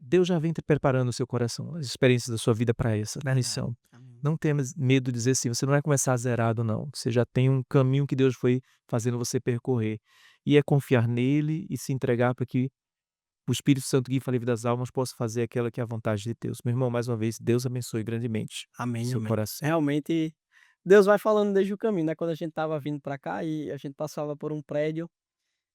Deus já vem te preparando o seu coração, as experiências da sua vida para essa Verdade. missão. Amém. Não tenha medo de dizer assim, você não vai começar zerado não, você já tem um caminho que Deus foi fazendo você percorrer. E é confiar nele e se entregar para que o Espírito Santo guie a livre das almas possa fazer aquela que é a vontade de Deus. Meu irmão, mais uma vez, Deus abençoe grandemente o Amém, seu amém. coração. Realmente, Deus vai falando desde o caminho, né, quando a gente estava vindo para cá e a gente passava por um prédio,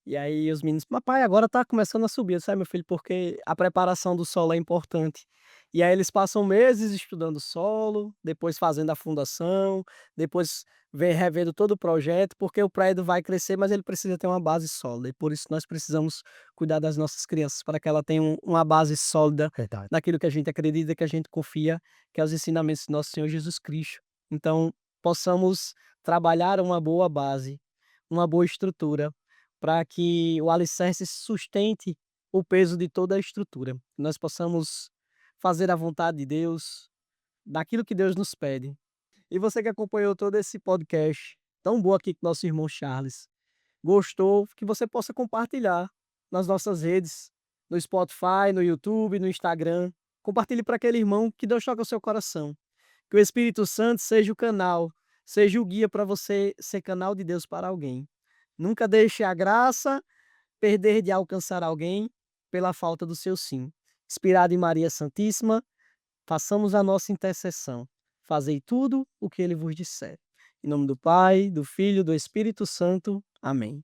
e aí os meninos: "Papai, agora tá começando a subir", eu disse: "É, meu filho, porque a preparação do solo é importante". E aí eles passam meses estudando solo, depois fazendo a fundação, depois revendo todo o projeto, porque o prédio vai crescer, mas ele precisa ter uma base sólida, e por isso nós precisamos cuidar das nossas crianças, para que ela tenha uma base sólida Verdade. naquilo que a gente acredita, que a gente confia, que é os ensinamentos do nosso Senhor Jesus Cristo. Então, possamos trabalhar uma boa base, uma boa estrutura, para que o alicerce sustente o peso de toda a estrutura. Nós possamos fazer a vontade de Deus, daquilo que Deus nos pede. E você que acompanhou todo esse podcast tão bom aqui com nosso irmão Charles, gostou, que você possa compartilhar nas nossas redes, no Spotify, no YouTube, no Instagram. Compartilhe para aquele irmão que Deus toca o seu coração. Que o Espírito Santo seja o canal, seja o guia para você ser canal de Deus para alguém. Nunca deixe a graça perder de alcançar alguém pela falta do seu sim. Inspirado em Maria Santíssima, façamos a nossa intercessão. Fazei tudo o que ele vos disser. Em nome do Pai, do Filho, do Espírito Santo. Amém.